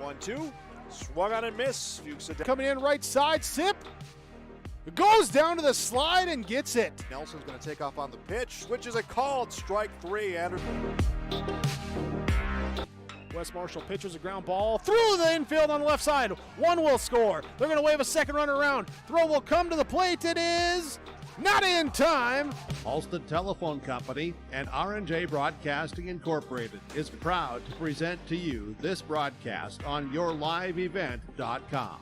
1-2. Swung on and miss. Fuchs Coming in right side, Sip. It goes down to the slide and gets it. Nelson's going to take off on the pitch, which is a called strike 3. Anderson. Wes Marshall pitches a ground ball through the infield on the left side. One will score. They're going to wave a second runner around. Throw will come to the plate. It is not in time. Alston Telephone Company and R&J Broadcasting Incorporated is proud to present to you this broadcast on yourliveevent.com.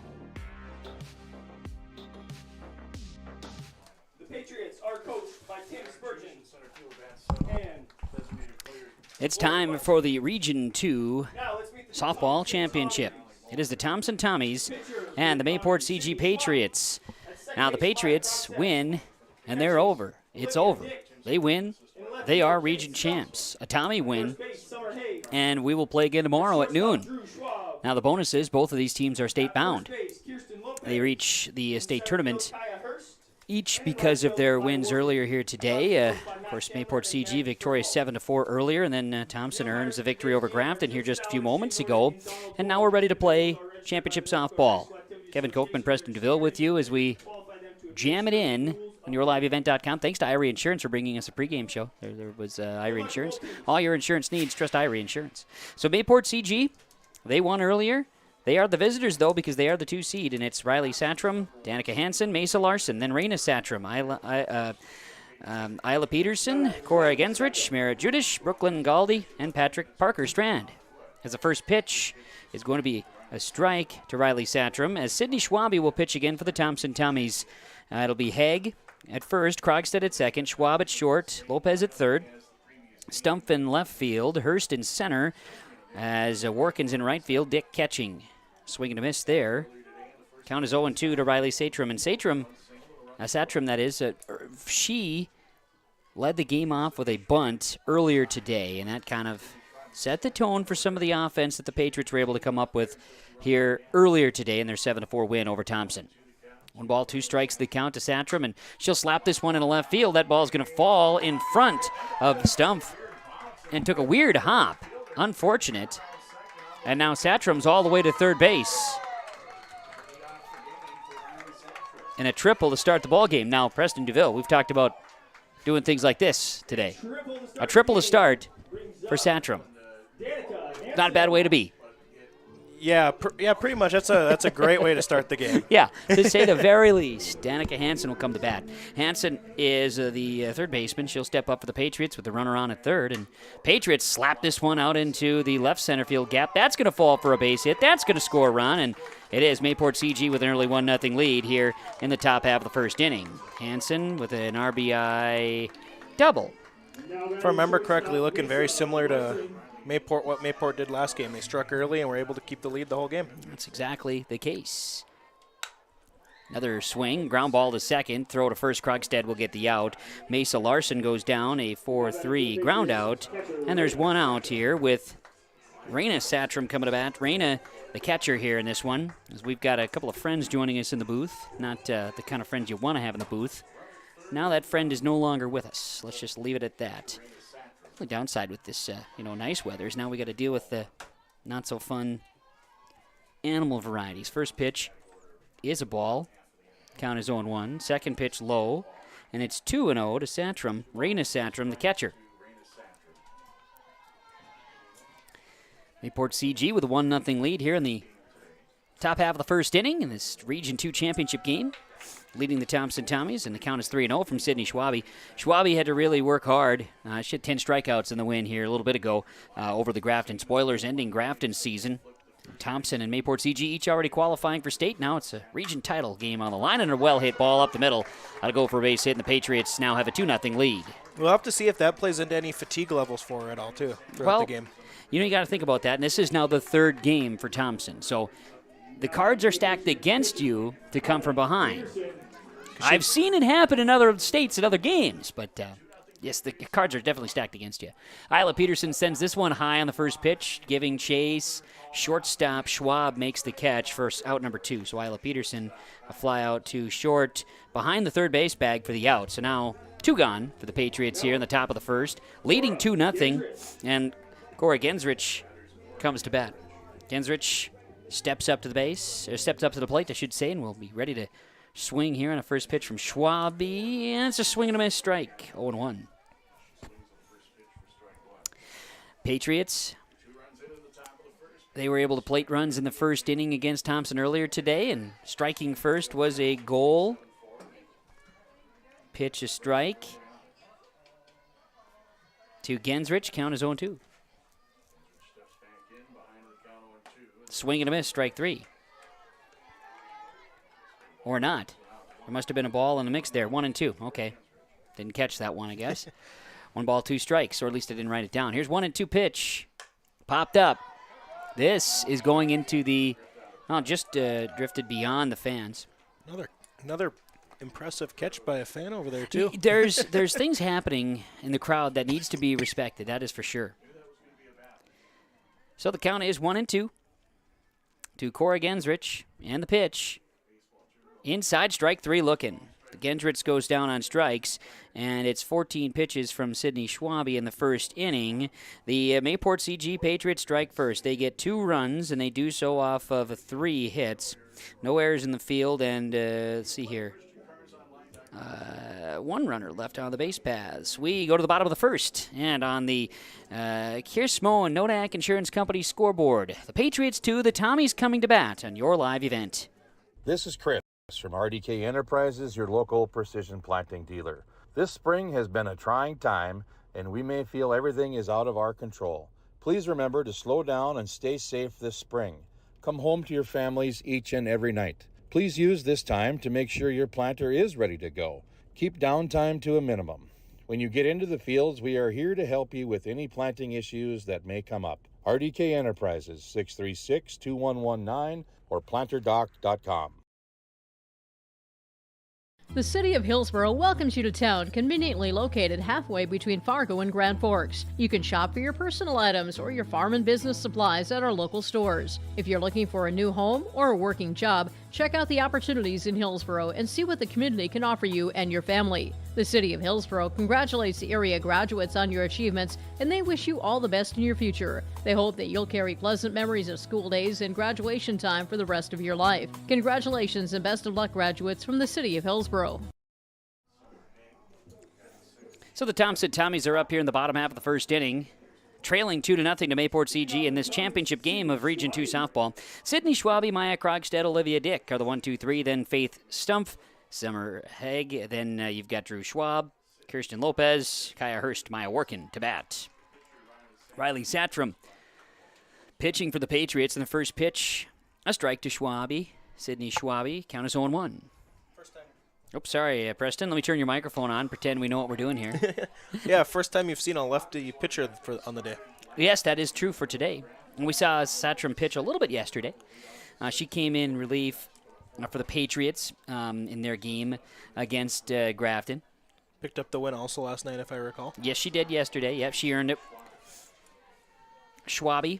The Patriots are coached by Tim Spurgeon. And it's time for the Region 2 Softball Championship. It is the Thompson Tommies and the Mayport-CG Patriots. Now the Patriots win, and they're over. It's over. They win. They are region champs. A Tommy win, and we will play again tomorrow at noon. Now the bonus is both of these teams are state-bound. They reach the state tournament each because of their wins earlier here today. Of course, Mayport-CG victorious 7-4 earlier, and then Thompson earns the victory over Grafton here just a few moments ago. And now we're ready to play championship softball. Kevin Kochman, Preston DeVille with you as we jam it in on yourliveevent.com. Thanks to Irie Insurance for bringing us a pregame show. There was Irie Insurance. All your insurance needs, trust Irie Insurance. So Mayport-CG, they won earlier. They are the visitors, though, because they are the 2 seed, and it's Riley Satram, Danica Hansen, Mesa Larson, then Raina Satram, Isla Peterson, Cora Gensrich, Mara Judish, Brooklyn Galdi, and Patrick Parker Strand. As the first pitch is going to be a strike to Riley Satram, as Sidney Schwabe will pitch again for the Thompson Tommies. It'll be Haig at first, Krogstad at second, Schwab at short, Lopez at third, Stumpf in left field, Hurst in center, as Warkins in right field, Dick catching. Swing and a miss there. Count is 0-2 to Riley Satram. And Satram, that is, she led the game off with a bunt earlier today, and that kind of set the tone for some of the offense that the Patriots were able to come up with here earlier today in their 7-4 win over Thompson. 1 ball, 2 strikes, the count to Satram, and she'll slap this one in the left field. That ball is going to fall in front of Stumpf and took a weird hop. Unfortunate. And now Satram's all the way to third base. And a triple to start the ball game. Now, Preston DeVille, we've talked about doing things like this today. A triple to start for Satram. Not a bad way to be. Yeah, pretty much. That's a great way to start the game. Yeah, to say the very least. Danica Hansen will come to bat. Hansen is the third baseman. She'll step up for the Patriots with the runner on at third. And Patriots slap this one out into the left center field gap. That's going to fall for a base hit. That's going to score a run. And it is Mayport-CG with an early 1-0 lead here in the top half of the first inning. Hansen with an RBI double. If I remember correctly, looking very similar to what Mayport did last game. They struck early and were able to keep the lead the whole game. That's exactly the case. Another swing, ground ball to second, throw to first. Krogstad will get the out. Mesa Larson goes down, a 4-3 ground out. And there's 1 out here with Raina Satram coming to bat. Raina, the catcher here in this one, as we've got a couple of friends joining us in the booth. Not the kind of friends you want to have in the booth. Now that friend is no longer with us. Let's just leave it at that. The downside with this, nice weather is now we got to deal with the not-so-fun animal varieties. First pitch is a ball. Count is 0-1. Second pitch low, and it's 2-0 to Satram. Raina Satram, the catcher. Mayport-CG with a 1-0 lead here in the top half of the first inning in this Region 2 championship game. Leading the Thompson Tommies, and the count is 3-0 from Sidney Schwabe. Schwabe had to really work hard. She had 10 strikeouts in the win here a little bit ago over the Grafton Spoilers, ending Grafton's season. Thompson and Mayport-CG each already qualifying for state. Now it's a region title game on the line, and a well-hit ball up the middle. That'll go for a base hit, and the Patriots now have a 2-0 lead. We'll have to see if that plays into any fatigue levels for her at all, too, throughout the game. You got to think about that, and this is now the third game for Thompson. So the cards are stacked against you to come from behind. I've seen it happen in other states at other games, but yes, the cards are definitely stacked against you. Isla Peterson sends this one high on the first pitch, giving chase. Shortstop Schwab makes the catch for out number 2. So Isla Peterson, a fly out to short behind the third base bag for the out. So now 2 gone for the Patriots here in the top of the first, leading 2-0, and Cora Gensrich comes to bat. Gensrich steps up to the base, or steps up to the plate, I should say, and will be ready to swing here on a first pitch from Schwabe, and it's a swing and a miss strike, 0-1. Patriots, they were able to plate runs in the first inning against Thompson earlier today, and striking first was a goal. Pitch a strike to Gensrich, count is 0-2. Swing and a miss, strike 3. Or not. There must have been a ball in the mix there. 1-2. Okay. Didn't catch that one, I guess. 1 ball, 2 strikes, or at least I didn't write it down. Here's 1-2 pitch. Popped up. This is going into the, just drifted beyond the fans. Another impressive catch by a fan over there, too. There's things happening in the crowd that needs to be respected, that is for sure. So the count is 1-2 to Cora Gensrich, and the pitch. Inside, strike 3 looking. The Gensrich goes down on strikes, and it's 14 pitches from Sidney Schwabe in the first inning. The Mayport-CG Patriots strike first. They get 2 runs, and they do so off of 3 hits. No errors in the field, and let's see here. 1 runner left on the base paths. We go to the bottom of the first, and on the Kiersmo and Nodak Insurance Company scoreboard, the Patriots 2, the Tommies coming to bat on your live event. This is Chris from RDK Enterprises, your local precision planting dealer. This spring has been a trying time, and we may feel everything is out of our control. Please remember to slow down and stay safe this spring. Come home to your families each and every night. Please use this time to make sure your planter is ready to go. Keep downtime to a minimum. When you get into the fields, we are here to help you with any planting issues that may come up. RDK Enterprises, 636-2119 or planterdoc.com. The City of Hillsborough welcomes you to town, conveniently located halfway between Fargo and Grand Forks. You can shop for your personal items or your farm and business supplies at our local stores. If you're looking for a new home or a working job, check out the opportunities in Hillsborough and see what the community can offer you and your family. The City of Hillsborough congratulates the area graduates on your achievements, and they wish you all the best in your future. They hope that you'll carry pleasant memories of school days and graduation time for the rest of your life. Congratulations and best of luck, graduates from the City of Hillsborough. So the Thompson Tommies are up here in the bottom half of the first inning, trailing 2-0 to Mayport-CG in this championship game of Region 2 softball. Sidney Schwabe, Maya Krogstad, Olivia Dick are the 1-2-3, then Faith Stumpf, Summer Haig, then you've got Drew Schwab, Kirsten Lopez, Kaya Hurst, Maya Workin to bat. Riley Satram pitching for the Patriots in the first pitch. A strike to Schwabe. Sidney Schwabe, count is 0-1. Oops, sorry, Preston. Let me turn your microphone on. Pretend we know what we're doing here. Yeah, first time you've seen a lefty pitcher on the day. Yes, that is true for today. And we saw Satram pitch a little bit yesterday. She came in relief for the Patriots in their game against Grafton. Picked up the win also last night, if I recall. Yes, she did yesterday. Yep, she earned it. Schwabe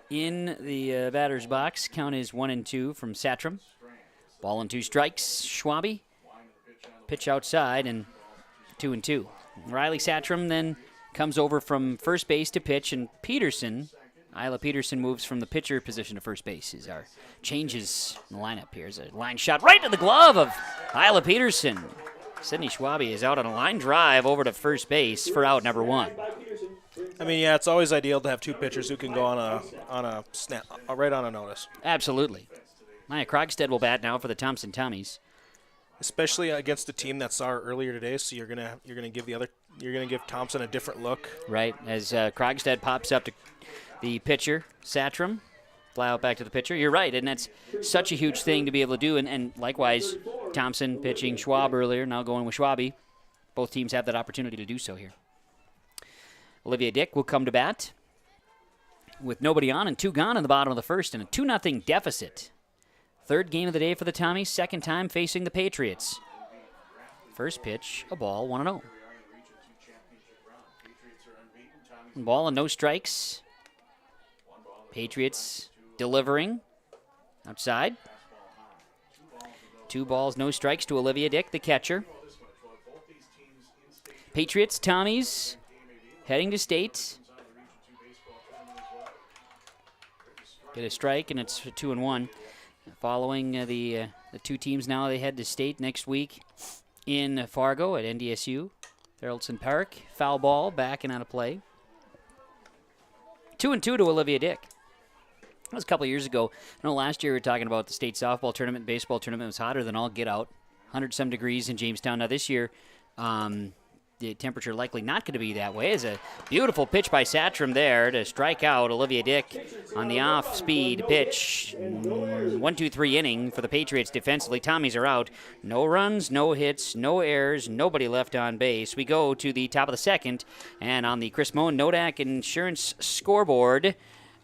in the batter's box. Count is 1-2 from Satram. Ball and 2 strikes. Schwabe. Pitch outside and 2-2. Riley Satram then comes over from first base to pitch, and Peterson, Isla Peterson, moves from the pitcher position to first base. Is our changes in the lineup here. Is a line shot right to the glove of Isla Peterson. Sidney Schwabe is out on a line drive over to first base for out number 1. I mean, yeah, it's always ideal to have 2 pitchers who can go on a snap, right on a notice. Absolutely. Maya Krogstad will bat now for the Thompson Tommies, especially against a team that saw her earlier today. So you're gonna give Thompson a different look, right? As Krogstad pops up to the pitcher, Satram, fly out back to the pitcher. You're right, and that's such a huge thing to be able to do. And likewise, Thompson pitching Schwab earlier, now going with Schwabe. Both teams have that opportunity to do so here. Olivia Dick will come to bat with nobody on and 2 gone in the bottom of the first, and a 2-0 deficit. Third game of the day for the Tommies, second time facing the Patriots. First pitch, a ball, 1-0. Ball and no strikes. Patriots delivering. Outside. 2 balls, no strikes to Olivia Dick, the catcher. Patriots, Tommies, heading to state. get a strike, and it's 2-1. Following the two teams now, they head to state next week in Fargo at NDSU. Thurleton Park, foul ball, backing out of play. 2-2 to Olivia Dick. That was a couple of years ago. I know last year we were talking about the state softball tournament, baseball tournament was hotter than all get out. 100-some degrees in Jamestown. Now this year, the temperature likely not going to be that way. It's a beautiful pitch by Satram there to strike out Olivia Dick on the off-speed pitch. 1-2-3 inning for the Patriots defensively. Tommies are out. No runs, no hits, no errors, nobody left on base. We go to the top of the second, and on the Chris Moen Nodak Insurance scoreboard,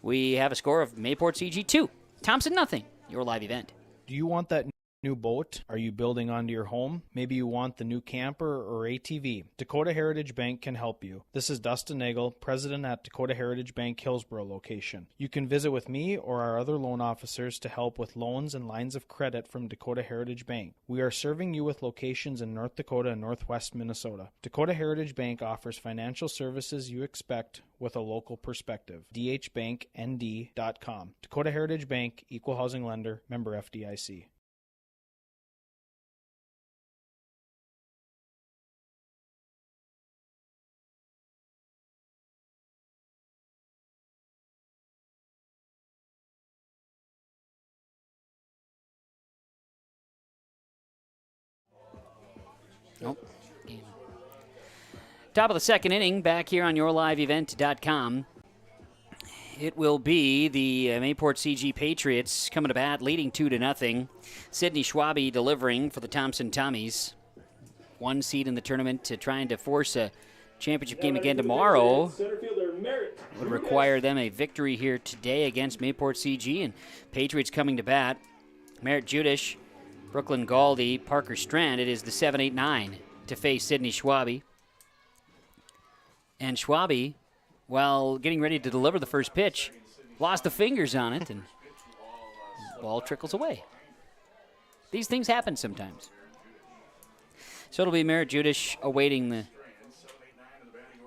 we have a score of Mayport-CG 2, Thompson nothing. Your live event. Do you want that new boat? Are you building onto your home? Maybe you want the new camper or ATV. Dakota Heritage Bank can help you. This is Dustin Nagel, president at Dakota Heritage Bank Hillsborough location. You can visit with me or our other loan officers to help with loans and lines of credit from Dakota Heritage Bank. We are serving you with locations in North Dakota and Northwest Minnesota. Dakota Heritage Bank offers financial services you expect with a local perspective. dhbanknd.com. Dakota Heritage Bank, Equal Housing Lender, member FDIC. Nope. Game. Top of the second inning, back here on yourliveevent.com. It will be the Mayport-CG Patriots coming to bat, leading 2-0. Sydney Schwabe delivering for the Thompson Tommies. One seed in the tournament, trying to force a championship game again tomorrow. Would require them a victory here today against Mayport-CG, and Patriots coming to bat. Merritt Judish, Brooklyn Galdi, Parker Strand. It is the 7-8-9 to face Sydney Schwabe. And Schwabe, while getting ready to deliver the first pitch, lost the fingers on it, and the ball trickles away. These things happen sometimes. So it'll be Merritt Judish awaiting the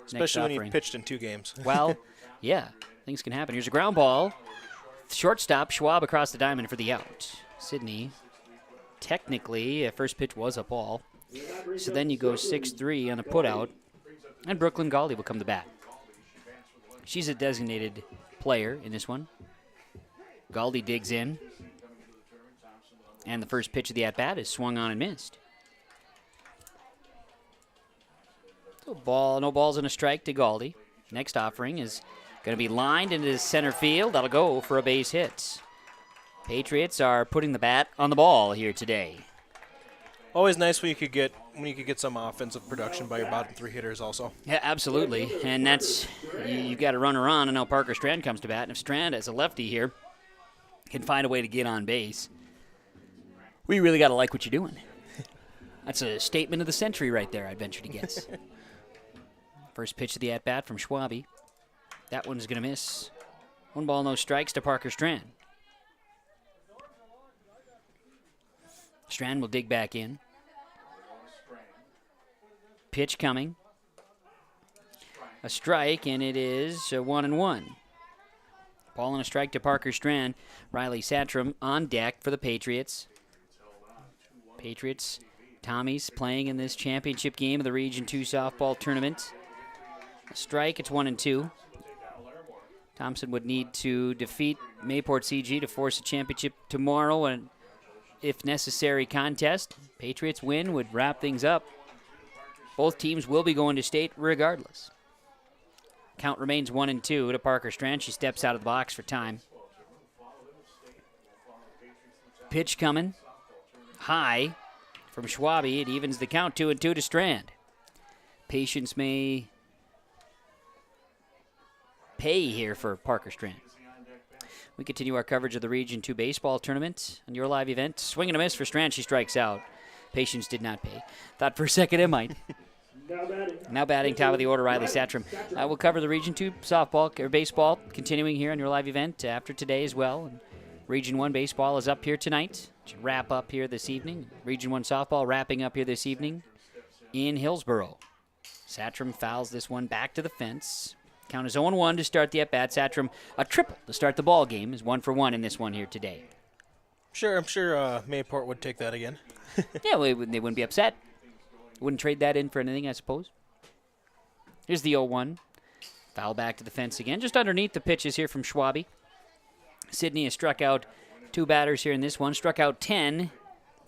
Especially when he pitched in 2 games. Well, yeah, things can happen. Here's a ground ball. Shortstop, Schwab across the diamond for the out. Sydney, technically, first pitch was a ball. So then you go 6-3 on a putout, and Brooklyn Galdi will come to bat. She's a designated player in this one. Galdi digs in, and the first pitch of the at-bat is swung on and missed. So no balls and a strike to Galdi. Next offering is going to be lined into center field. That'll go for a base hit. Patriots are putting the bat on the ball here today. Always nice when you could get some offensive production by your bottom 3 hitters also. Yeah, absolutely. And that's, you've got a runner on, and now Parker Strand comes to bat. And if Strand, as a lefty here, can find a way to get on base, we really got to like what you're doing. That's a statement of the century right there, I'd venture to guess. First pitch of the at-bat from Schwabe. That one's going to miss. 1 ball, no strikes to Parker Strand. Strand will dig back in. Pitch coming. A strike, and it is 1-1. Ball and a strike to Parker Strand. Riley Satram on deck for the Patriots. Patriots, Tommies playing in this championship game of the Region 2 softball tournament. A strike, it's 1-2. Thompson would need to defeat Mayport-CG to force a championship tomorrow, and if necessary, contest. Patriots win would wrap things up. Both teams will be going to state regardless. Count remains 1-2 to Parker Strand. She steps out of the box for time. Pitch coming. High from Schwabe. It evens the count 2-2 to Strand. Patience may pay here for Parker Strand. We continue our coverage of the Region 2 baseball tournament on your live event. Swing and a miss for Strand. She strikes out. Patience did not pay. Thought for a second it might. Now batting, top of the order, Riley Satram. We'll cover the Region 2 softball or baseball continuing here on your live event after today as well. And Region 1 baseball is up here tonight. Should wrap up here this evening. Region 1 softball wrapping up here this evening in Hillsborough. Satram fouls this one back to the fence. Count is 0-1 to start the at-bat. Satrom, a triple to start the ball game, is 1 for 1 in this one here today. Sure, I'm sure Mayport would take that again. Yeah, well, they wouldn't be upset. Wouldn't trade that in for anything, I suppose. Here's the 0-1. Foul back to the fence again. Just underneath the pitches here from Schwabe. Sidney has struck out 2 batters here in this one. Struck out 10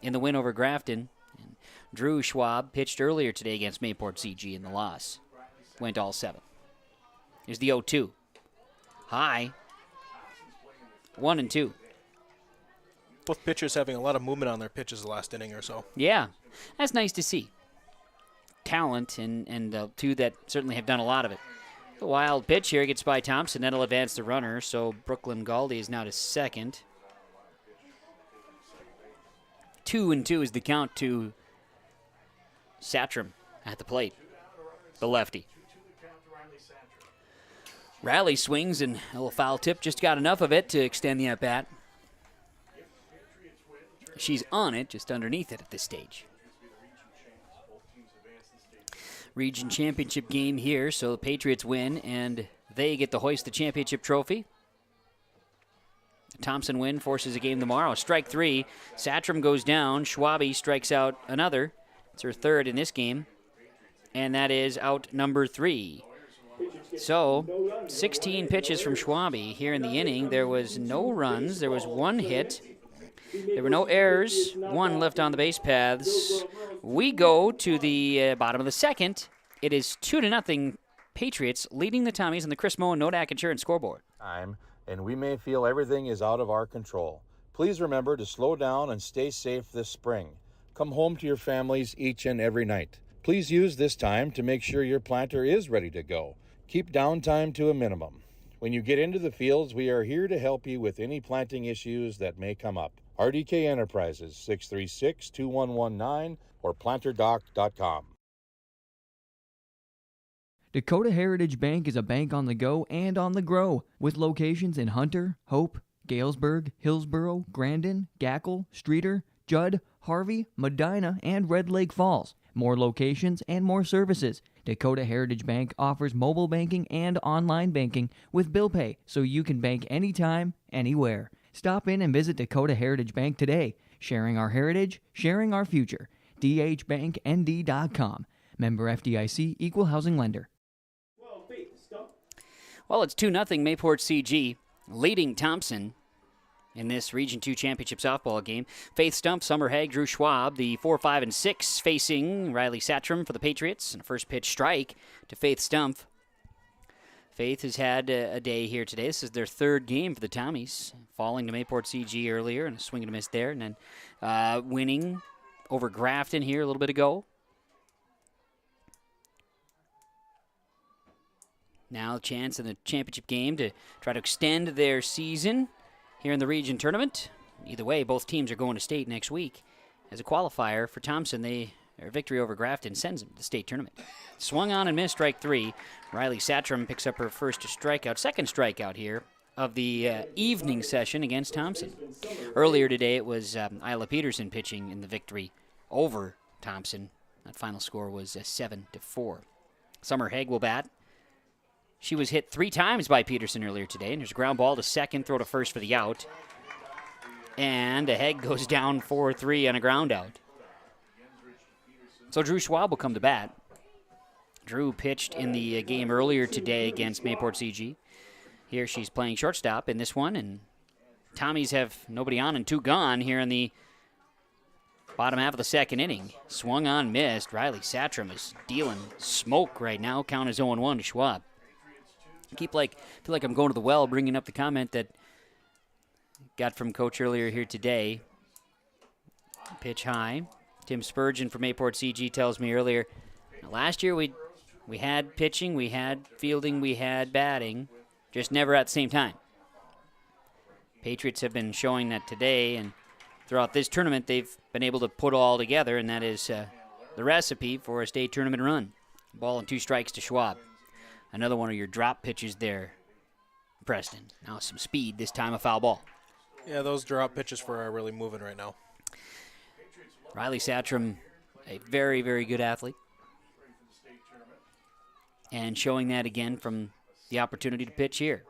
in the win over Grafton. And Drew Schwab pitched earlier today against Mayport-CG in the loss. Went all 7. Here's the 0-2. High. 1-2. Both pitchers having a lot of movement on their pitches the last inning or so. Yeah, that's nice to see. Talent and 2 that certainly have done a lot of it. The wild pitch here gets by Thompson. That'll advance the runner, so Brooklyn Galdi is now to second. 2-2 is the count to Satrom at the plate, the lefty. Rally swings and a little foul tip. Just got enough of it to extend the at-bat. She's on it, just underneath it at this stage. Region championship game here, so the Patriots win, and they get to hoist the championship trophy. The Thompson win forces a game tomorrow. Strike 3. Satrom goes down. Schwabe strikes out another. It's her 3rd in this game, and that is out number 3. So, 16 pitches from Schwabe here in the inning. There was no runs. There was 1 hit. There were no errors, 1 left on the base paths. We go to the bottom of the 2nd. It is 2-0 Patriots leading the Tommies on the Chris Moen Nodak Insurance scoreboard. And we may feel everything is out of our control. Please remember to slow down and stay safe this spring. Come home to your families each and every night. Please use this time to make sure your planter is ready to go. Keep downtime to a minimum. When you get into the fields, we are here to help you with any planting issues that may come up. RDK Enterprises, 636-2119 or planterdoc.com. Dakota Heritage Bank is a bank on the go and on the grow, with locations in Hunter, Hope, Galesburg, Hillsboro, Grandin, Gackle, Streeter, Judd, Harvey, Medina, and Red Lake Falls. More locations and more services. Dakota Heritage Bank offers mobile banking and online banking with bill pay, so you can bank anytime, anywhere. Stop in and visit Dakota Heritage Bank today. Sharing our heritage, sharing our future. dhbanknd.com. Member FDIC, Equal Housing Lender. Well, it's 2-0 Mayport-CG leading Thompson in this Region 2 Championship softball game. Faith Stump, Summer Haig, Drew Schwab, the 4, 5, and 6 facing Riley Satrom for the Patriots. And a first pitch strike to Faith Stump. Faith has had a day here today. This is their 3rd game for the Tommies, falling to Mayport-CG earlier and a swing and a miss there, and then winning over Grafton here a little bit ago. Now a chance in the championship game to try to extend their season here in the region tournament. Either way, both teams are going to state next week. As a qualifier for Thompson, their victory over Grafton sends them to the state tournament. Swung on and missed, strike 3. Riley Satrom picks up her second strikeout here of the evening session against Thompson. Earlier today, it was Isla Peterson pitching in the victory over Thompson. That final score was 7-4. Summer Haig will bat. She was hit 3 times by Peterson earlier today, and there's a ground ball to second, throw to first for the out. And a Haig goes down 4-3 on a ground out. So Drew Schwab will come to bat. Drew pitched in the game earlier today against Mayport-CG. Here she's playing shortstop in this one, and Tommies have nobody on and 2 gone here in the bottom half of the 2nd inning. Swung on, missed. Riley Satrom is dealing smoke right now. Count is 0-1 to Schwab. I feel like I'm going to the well, bringing up the comment that got from Coach earlier here today. Pitch high. Tim Spurgeon from Mayport-CG tells me earlier, last year we had pitching, we had fielding, we had batting, just never at the same time. Patriots have been showing that today, and throughout this tournament they've been able to put all together, and that is the recipe for a state tournament run. Ball and 2 strikes to Schwab. Another one of your drop pitches there, Preston. Now some speed, this time a foul ball. Yeah, those drop pitches for her are really moving right now. Riley Satrom, a very, very good athlete. And showing that again from the opportunity to pitch here.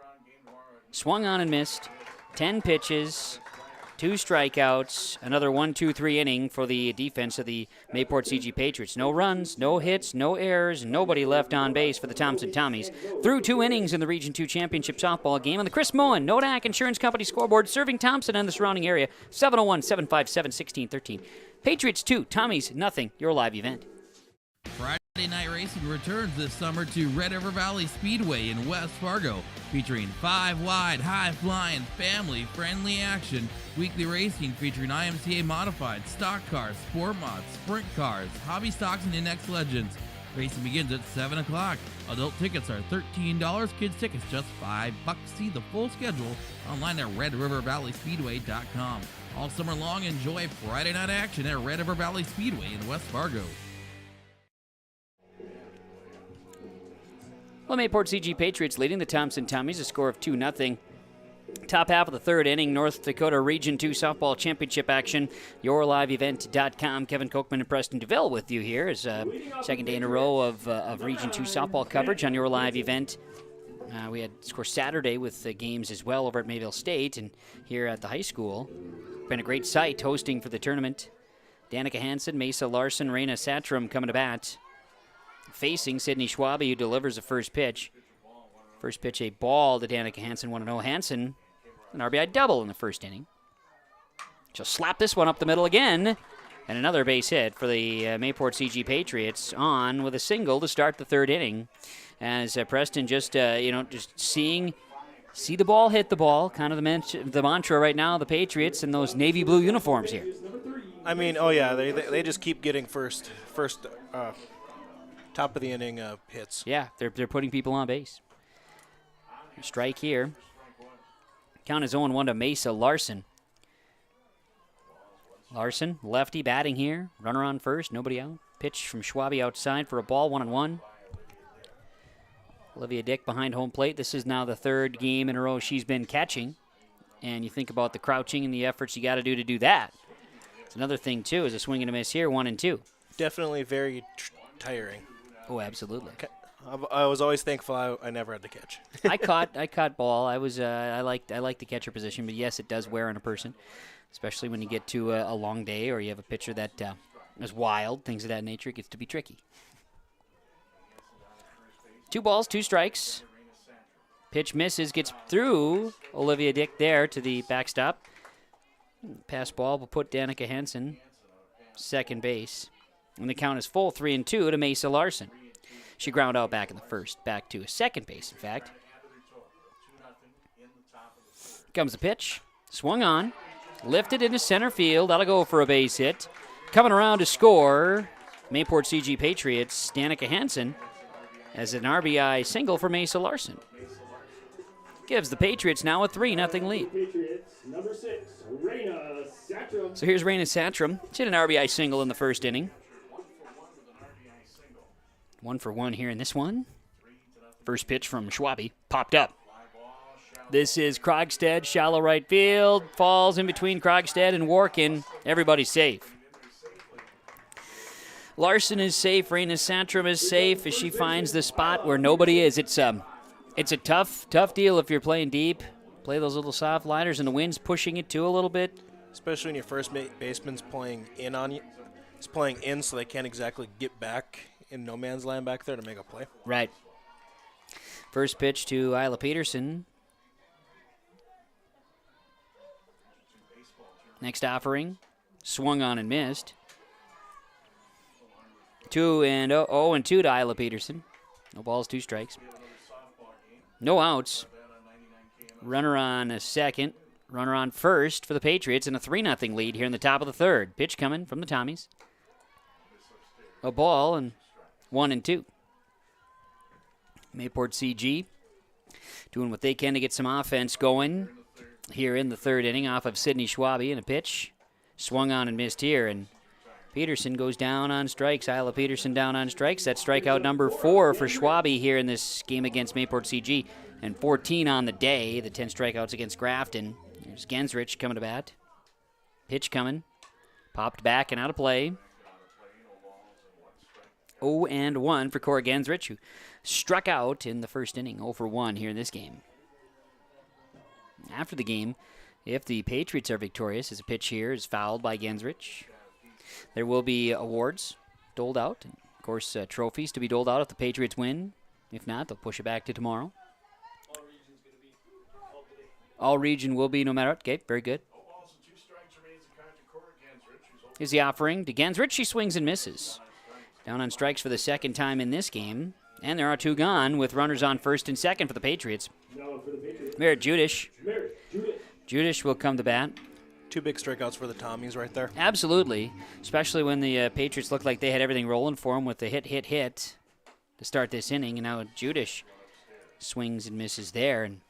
Swung on and missed. 10 pitches, 2 strikeouts, another 1-2-3 inning for the defense of the Mayport-CG Patriots. No runs, no hits, no errors, nobody left on base for the Thompson Tommies. Through 2 innings in the Region 2 Championship softball game on the Chris Moen Nodak Insurance Company scoreboard, serving Thompson and the surrounding area, 701-757-1613. Patriots 2, Tommies nothing. Your live event. Friday Night Racing returns this summer to Red River Valley Speedway in West Fargo, featuring 5-wide, high-flying, family-friendly action. Weekly racing featuring IMCA modified, stock cars, sport mods, sprint cars, hobby stocks, and index legends. Racing begins at 7 o'clock. Adult tickets are $13, kids tickets just $5. See the full schedule online at RedRiverValleySpeedway.com. All summer long, enjoy Friday night action at Red River Valley Speedway in West Fargo. Well, Mayport-CG Patriots leading the Thompson Tommies, a score of 2-0. Top half of the third inning, North Dakota Region 2 Softball Championship action. YourLiveEvent.com. Kevin Kochman and Preston DeVille with you here as second day in a row of Region 2 softball coverage on Your Live Event. We had, of course, Saturday with games as well over at Mayville State and here at the high school. Been a great site hosting for the tournament. Danica Hansen, Mesa Larson, Raina Satram coming to bat. Facing Sydney Schwabe, who delivers the first pitch. First pitch, a ball to Danica Hansen, 1-0. Hansen, an RBI double in the first inning. She'll slap this one up the middle again. And another base hit for the Mayport-CG Patriots on with a single to start the third inning. As Preston just, just see the ball hit the ball. Kind of the mantra right now, the Patriots in those navy blue uniforms here. I mean, oh yeah, they just keep getting first top of the inning hits. Yeah, they're putting people on base. Strike here. Count is 0-1 to Mesa Larson. Larson, lefty, batting here. Runner on first, nobody out. Pitch from Schwabe outside for a ball, 1-1. Olivia Dick behind home plate. This is now the third game in a row she's been catching. And you think about the crouching and the efforts you got to do that. It's another thing, too, is a swing and a miss here, 1-2. Definitely very tiring. Oh, absolutely. I was always thankful I never had to catch. I caught ball. I like the catcher position, but yes, it does wear on a person, especially when you get to a long day or you have a pitcher that is wild, things of that nature. It gets to be tricky. 2 balls, 2 strikes. Pitch misses, gets through Olivia Dick there to the backstop. Pass ball will put Danica Hansen second base. And the count is full, 3-2 to Mesa Larson. She ground out back in the first, back to a second base, in fact. Comes the pitch, swung on, lifted into center field. That'll go for a base hit. Coming around to score, Mayport-CG Patriots, Danica Hansen, as an RBI single for Mesa Larson. Gives the Patriots now a 3-0 lead. Number 6, Raina Satram. So here's Raina Satram. She had an RBI single in the first inning. 1-for-1 here in this one. First pitch from Schwabe, popped up. This is Krogstad, shallow right field. Falls in between Krogstad and Warkin. Everybody's safe. Larson is safe. Raina Satram is safe as she finds the spot where nobody is. It's a tough deal if you're playing deep. Play those little soft liners and the wind's pushing it too a little bit. Especially when your first baseman's playing in on you. He's playing in, so they can't exactly get back in no man's land back there to make a play. Right. First pitch to Isla Peterson. Next offering, swung on and missed. 0-2 to Isla Peterson. No balls, 2 strikes. No outs. Runner on a second. Runner on first for the Patriots and a 3-0 lead here in the top of the third. Pitch coming from the Tommies. A ball and 1-2. Mayport-CG doing what they can to get some offense going here in the third inning off of Sydney Schwabe, and a pitch swung on and missed here, and Peterson goes down on strikes. Isla Peterson down on strikes. That's strikeout number 4 for Schwabe here in this game against Mayport-CG, and 14 on the day. The 10 strikeouts against Grafton. Here's Gensrich coming to bat. Pitch coming. Popped back and out of play. 0-1 for Cora Gensrich, who struck out in the first inning, 0-1 here in this game. After the game, if the Patriots are victorious, as a pitch here is fouled by Gensrich, there will be awards doled out. And of course, trophies to be doled out if the Patriots win. If not, they'll push it back to tomorrow. All region will be no matter what. Okay, very good. Here's the offering to Gensrich. She swings and misses. Down on strikes for the second time in this game. And there are 2 gone with runners on first and second for the Patriots. Merritt Judish. Judish will come to bat. 2 big strikeouts for the Tommies right there. Absolutely, especially when the Patriots looked like they had everything rolling for them with the hit to start this inning. And now Judish swings and misses there. And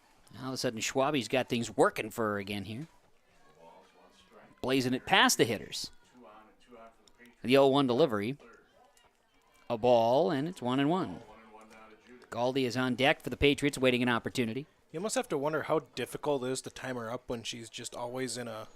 all of a sudden, Schwabe's got things working for her again here. Blazing it past the hitters. The 0-1 delivery. A ball, and it's 1-1. Galdi is on deck for the Patriots, waiting an opportunity. You almost have to wonder how difficult it is to time her up when she's just always in a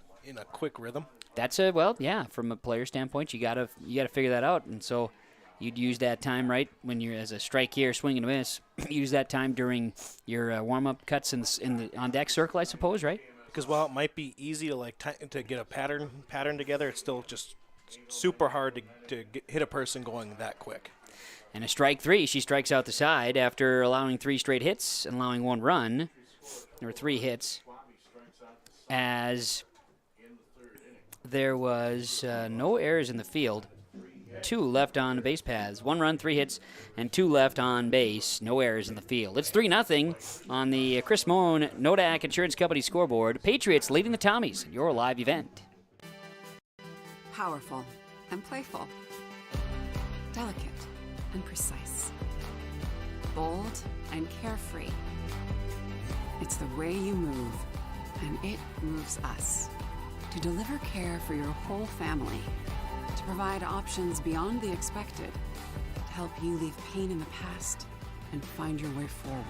quick rhythm. That's from a player standpoint, you gotta figure that out, and so you'd use that time right when you're as a strike here, swing and a miss. Use that time during your warm-up cuts in the on deck circle, I suppose, right? Because while it might be easy to to get a pattern together, it's still just super hard to hit a person going that quick. And a strike 3. She strikes out the side after allowing 3 straight hits and allowing 1 run. There were 3 hits, as there was no errors in the field. 2 left on base paths. 1 run, 3 hits, and 2 left on base. No errors in the field. It's 3-0 on the Chris Mohn Nodak Insurance Company scoreboard. Patriots leading the Tommies, your live event. Powerful and playful. Delicate and precise. Bold and carefree. It's the way you move, and it moves us. To deliver care for your whole family. To provide options beyond the expected. To help you leave pain in the past and find your way forward.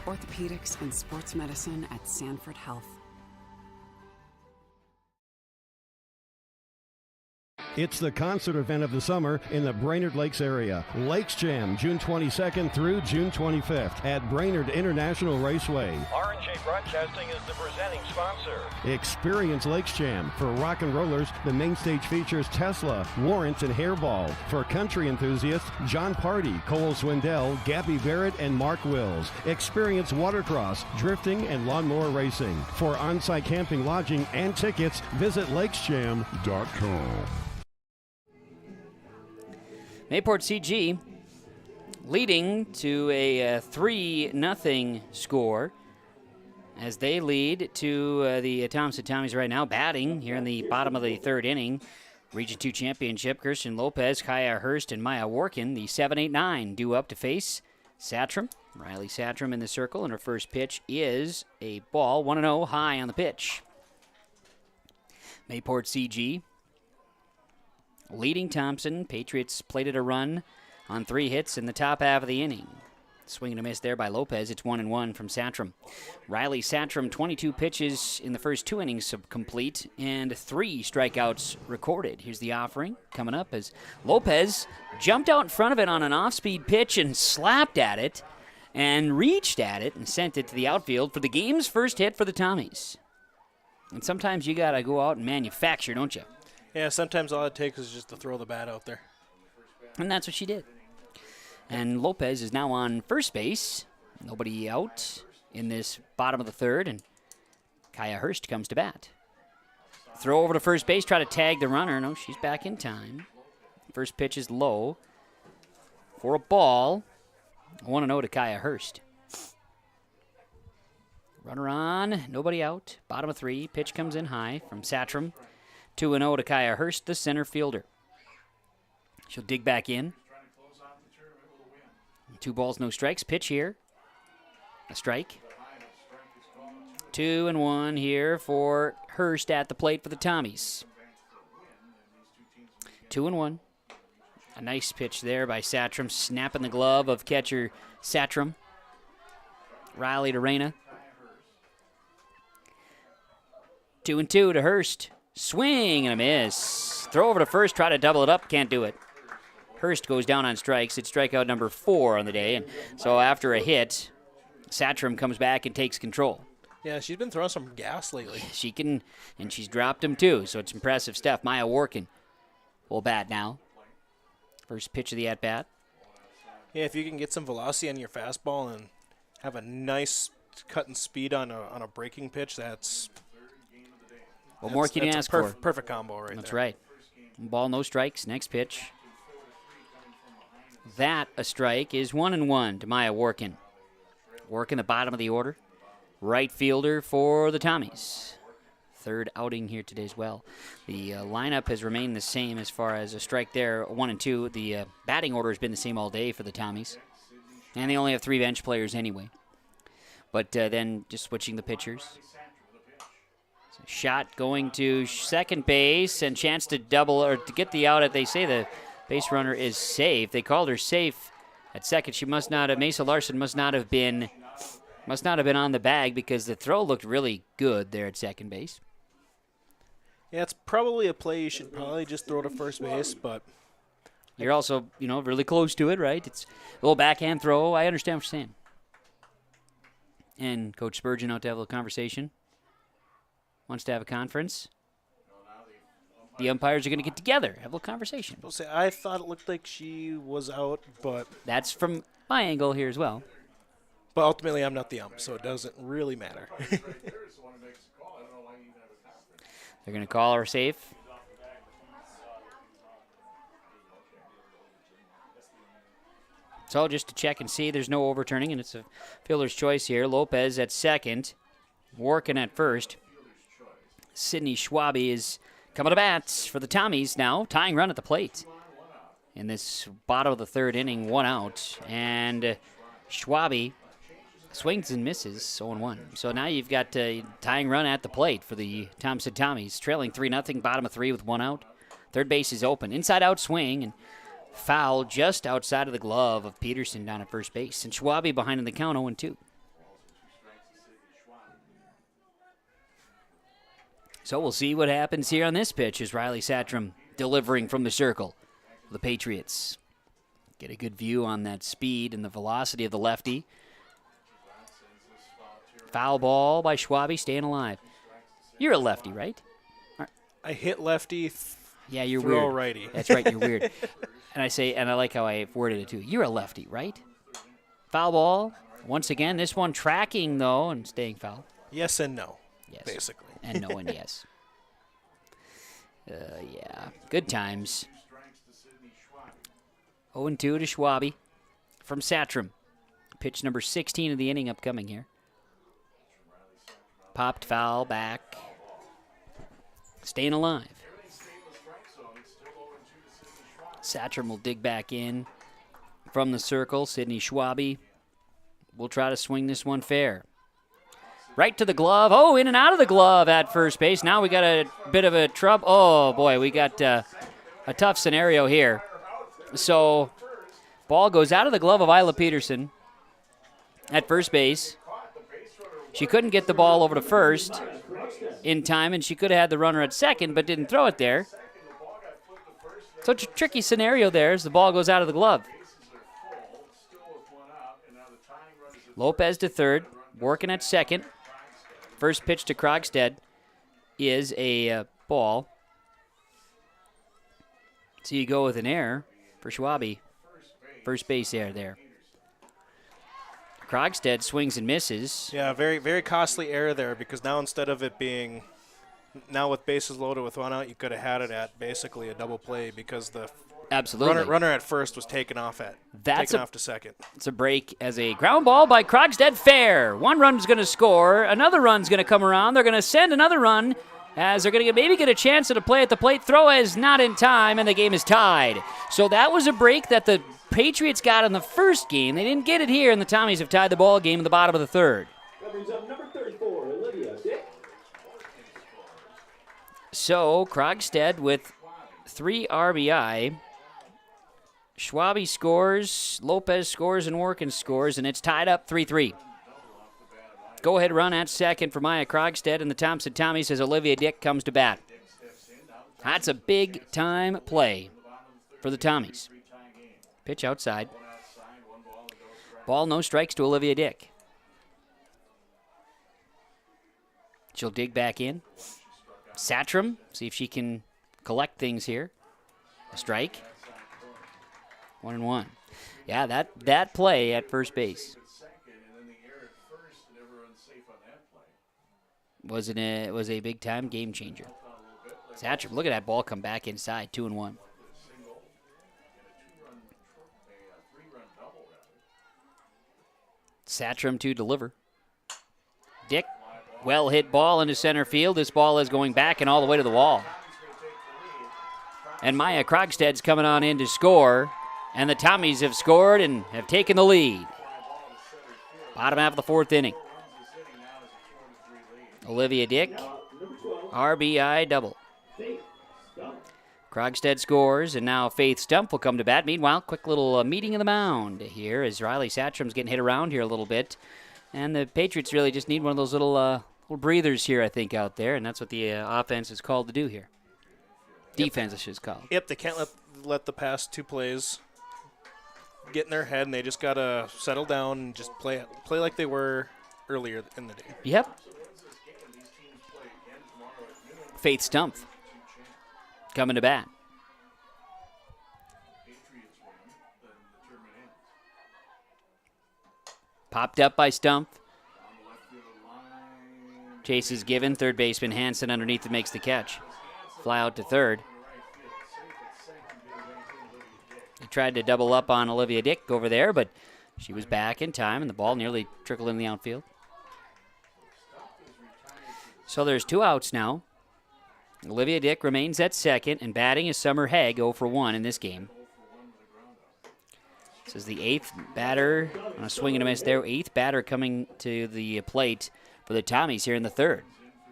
Orthopedics and sports medicine at Sanford Health. It's the concert event of the summer in the Brainerd Lakes area. Lakes Jam, June 22nd through June 25th at Brainerd International Raceway. R&J Broadcasting is the presenting sponsor. Experience Lakes Jam. For rock and rollers, the main stage features Tesla, Warrants, and Hairball. For country enthusiasts, John Party, Cole Swindell, Gabby Barrett, and Mark Wills. Experience watercross, drifting, and lawnmower racing. For on-site camping, lodging, and tickets, visit lakesjam.com. Mayport-CG leading to a 3-0 score as they lead to the Thompson Tommies right now, batting here in the bottom of the 3rd inning. Region 2 championship, Kirsten Lopez, Kaya Hurst, and Maya Workin, the 7-8-9, due up to face Satram. Riley Satram in the circle, and her first pitch is a ball, 1-0 high on the pitch. Mayport-CG leading Thompson. Patriots plated a run on 3 hits in the top half of the inning. Swing and a miss there by Lopez. It's 1-1 from Satram. Riley Satram, 22 pitches in the first 2 innings complete and 3 strikeouts recorded. Here's the offering coming up as Lopez jumped out in front of it on an off-speed pitch and slapped at it and reached at it and sent it to the outfield for the game's first hit for the Tommies. And sometimes you got to go out and manufacture, don't you? Yeah, sometimes all it takes is just to throw the bat out there. And that's what she did. And Lopez is now on first base. Nobody out in this bottom of the 3rd, and Kaya Hurst comes to bat. Throw over to first base, try to tag the runner. No, she's back in time. First pitch is low for a ball. 1-0 to Kaya Hurst. Runner on, nobody out. Bottom of 3, pitch comes in high from Satram. 2-0 to Kaya Hurst, the center fielder. She'll dig back in. 2 balls, no strikes. Pitch here. A strike. 2-1 here for Hurst at the plate for the Tommies. 2-1. A nice pitch there by Satram, snapping the glove of catcher Satram. Riley to Reyna. 2-2 to Hurst. Swing and a miss. Throw over to first, try to double it up, can't do it. Hurst goes down on strikes. It's strikeout number 4 on the day. And so after a hit, Satram comes back and takes control. Yeah, she's been throwing some gas lately. She can, and she's dropped him too, so it's impressive stuff. Maya Workin will bat now. First pitch of the at-bat. Yeah, if you can get some velocity on your fastball and have a nice cut and speed on a breaking pitch, that's what more can you ask for? Perfect combo right there. That's right. Ball, no strikes. Next pitch. That a strike is 1-1 to Maya Workin. Workin the bottom of the order. Right fielder for the Tommies. Third outing here today as well. The lineup has remained the same as far as a strike there, 1 and 2. The batting order has been the same all day for the Tommies. And they only have 3 bench players anyway. But then just switching the pitchers. So shot going to second base and chance to double or to get the out. They say the base runner is safe. They called her safe at second. She must not have, Mesa Larson must not have been on the bag because the throw looked really good there at second base. Yeah, it's probably a play you should probably just throw to first base, but you're also, really close to it, right? It's a little backhand throw. I understand what you're saying. And Coach Spurgeon out to have a little conversation. Wants to have a conference. The umpires are going to get together, have a little conversation. I thought it looked like she was out, but that's from my angle here as well. But ultimately, I'm not the ump, so it doesn't really matter. They're going to call her safe. So just to check and see, there's no overturning, and it's a fielder's choice here. Lopez at second, Workin at first. Sydney Schwabe is coming to bats for the Tommies now. Tying run at the plate. In this bottom of the third inning, 1 out. And Schwabe swings and misses, 0-1. So now you've got tying run at the plate for the Thompson Tommies. Trailing 3-0, bottom of 3 with 1 out. Third base is open. Inside-out swing and foul just outside of the glove of Peterson down at first base. And Schwabe behind in the count, 0-2. So we'll see what happens here on this pitch as Riley Satram delivering from the circle. The Patriots get a good view on that speed and the velocity of the lefty. Foul ball by Schwabe, staying alive. You're a lefty, right? I hit lefty. Yeah, you're throw weird. Righty. That's right, you're weird. And I like how I worded it too. You're a lefty, right? Foul ball. Once again, this one tracking though and staying foul. Yes and no. Yes. Basically. And no and yes. Yeah. Good times. 0-2 to Schwabe from Satram. Pitch number 16 of the inning upcoming here. Popped foul back. Staying alive. Satram will dig back in from the circle. Sydney Schwabe will try to swing this one fair. Right to the glove. Oh, in and out of the glove at first base. Now we got a bit of a trouble. Oh, boy, we got a tough scenario here. So, ball goes out of the glove of Isla Peterson at first base. She couldn't get the ball over to first in time, and she could have had the runner at second, but didn't throw it there. Such a tricky scenario there as the ball goes out of the glove. Lopez to third, Workin at second. First pitch to Krogstad is a ball. So you go with an error for Schwabe. First base error there. Krogstad swings and misses. Yeah, very, very costly error there because now instead of it being, now with bases loaded with 1 out, you could have had it at basically a double play because the runner at first was taken off to second. It's a break as a ground ball by Krogstad. Fair. 1 run's going to score. Another run's going to come around. They're going to send another run as they're going to maybe get a chance at a play at the plate. Throw is not in time, and the game is tied. So that was a break that the Patriots got in the first game. They didn't get it here, and the Tommies have tied the ball game in the bottom of the third. That brings up number 34, Olivia Dick. So Krogstad with 3 RBI. Schwabe scores, Lopez scores, and Workin scores, and it's tied up 3-3. Go-ahead run at second for Maya Krogstad, and the Thompson Tommies as Olivia Dick comes to bat. That's a big-time play for the Tommies. Pitch outside. Ball, no strikes to Olivia Dick. She'll dig back in. Satram, see if she can collect things here. A strike. 1-1. Yeah, that play at first base was a big time game changer. Satram, look at that ball come back inside. 2-1. Satram to deliver. Dick, well hit ball into center field. This ball is going back and all the way to the wall. And Maya Krogstad's coming on in to score. And the Tommies have scored and have taken the lead. Bottom half of the fourth inning. Olivia Dick, RBI double. Krogstad scores, and now Faith Stump will come to bat. Meanwhile, quick little meeting of the mound here as Riley Satram's getting hit around here a little bit. And the Patriots really just need one of those little breathers here, I think, out there, and that's what the offense is called to do here. Defense, I should call. Yep, they can't let the past two plays get in their head, and they just got to settle down and just play like they were earlier in the day. Yep. Faith Stump coming to bat. Popped up by Stump. Chase is given. Third baseman Hansen underneath it makes the catch. Fly out to third. He tried to double up on Olivia Dick over there, but she was back in time, and the ball nearly trickled in the outfield. So there's 2 outs now. Olivia Dick remains at second, and batting is Summer Haig, 0 for 1 in this game. This is the 8th batter on a swing and a miss there. 8th batter coming to the plate for the Tommies here in the third.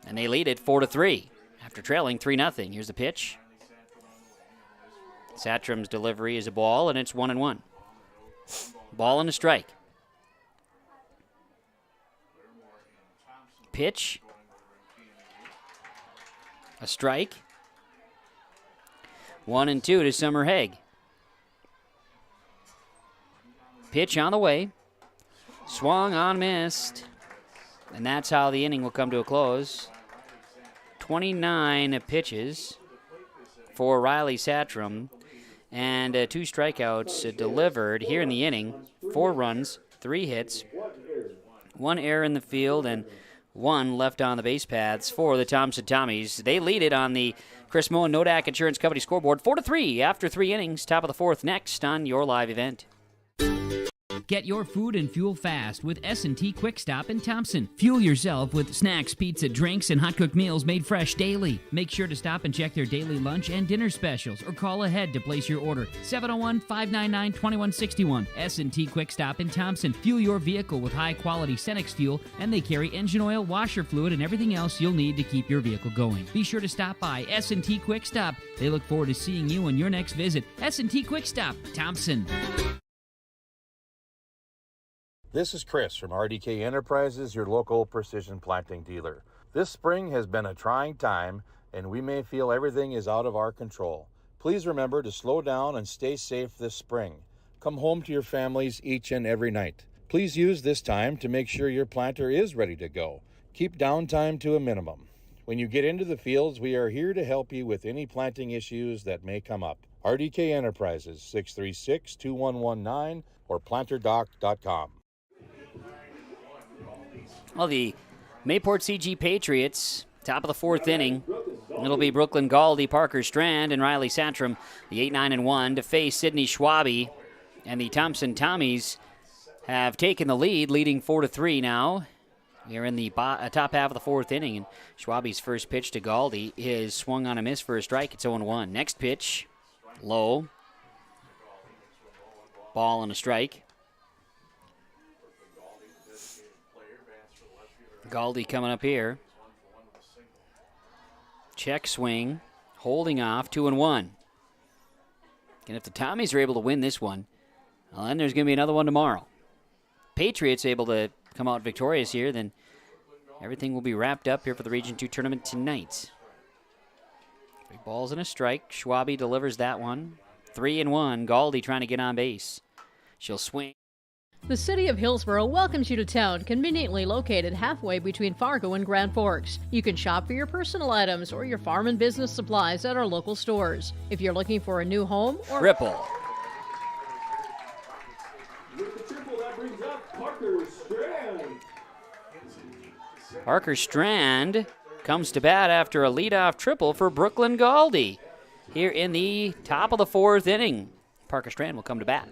And they lead it 4-3 after trailing 3-0. Here's the pitch. Satram's delivery is a ball, and it's 1-1. Ball and a strike. Pitch. A strike. 1-2 to Summer Haig. Pitch on the way. Swung on, missed. And that's how the inning will come to a close. 29 pitches for Riley Satram. And 2 strikeouts delivered here in the inning. 4 runs, 3 hits, 1 error in the field, and 1 left on the base paths for the Thompson Tommies. They lead it on the Chris Moen Nodak Insurance Company scoreboard 4-3 after 3 innings. Top of the 4th next on your live event. Get your food and fuel fast with S&T Quick Stop in Thompson. Fuel yourself with snacks, pizza, drinks, and hot-cooked meals made fresh daily. Make sure to stop and check their daily lunch and dinner specials or call ahead to place your order. 701-599-2161. S&T Quick Stop in Thompson. Fuel your vehicle with high-quality Cenex fuel, and they carry engine oil, washer fluid, and everything else you'll need to keep your vehicle going. Be sure to stop by S&T Quick Stop. They look forward to seeing you on your next visit. S&T Quick Stop, Thompson. This is Chris from RDK Enterprises, your local precision planting dealer. This spring has been a trying time, and we may feel everything is out of our control. Please remember to slow down and stay safe this spring. Come home to your families each and every night. Please use this time to make sure your planter is ready to go. Keep downtime to a minimum. When you get into the fields, we are here to help you with any planting issues that may come up. RDK Enterprises, 636-2119 or planterdoc.com. Well, the Mayport-CG Patriots, top of the 4th inning. It'll be Brooklyn Galdi, Parker Strand, and Riley Satram, the 8-9-1, to face Sydney Schwabe. And the Thompson Tommies have taken the lead, leading 4-3 now. We're in the top half of the 4th inning, and Schwabe's first pitch to Galdi is swung on a miss for a strike. It's 0-1. Next pitch, low. Ball and a strike. Galdi coming up here. Check swing, holding off, 2-1. And if the Tommies are able to win this one, well, then there's going to be another one tomorrow. Patriots able to come out victorious here, then everything will be wrapped up here for the Region 2 tournament tonight. 3 balls and a strike. Schwabe delivers that one. 3-1. Galdi trying to get on base. She'll swing. The City of Hillsborough welcomes you to town, conveniently located halfway between Fargo and Grand Forks. You can shop for your personal items or your farm and business supplies at our local stores. If you're looking for a new home or... Triple. With the triple, that brings up Parker Strand. Parker Strand comes to bat after a leadoff triple for Brooklyn Galdi here in the top of the 4th inning. Parker Strand will come to bat.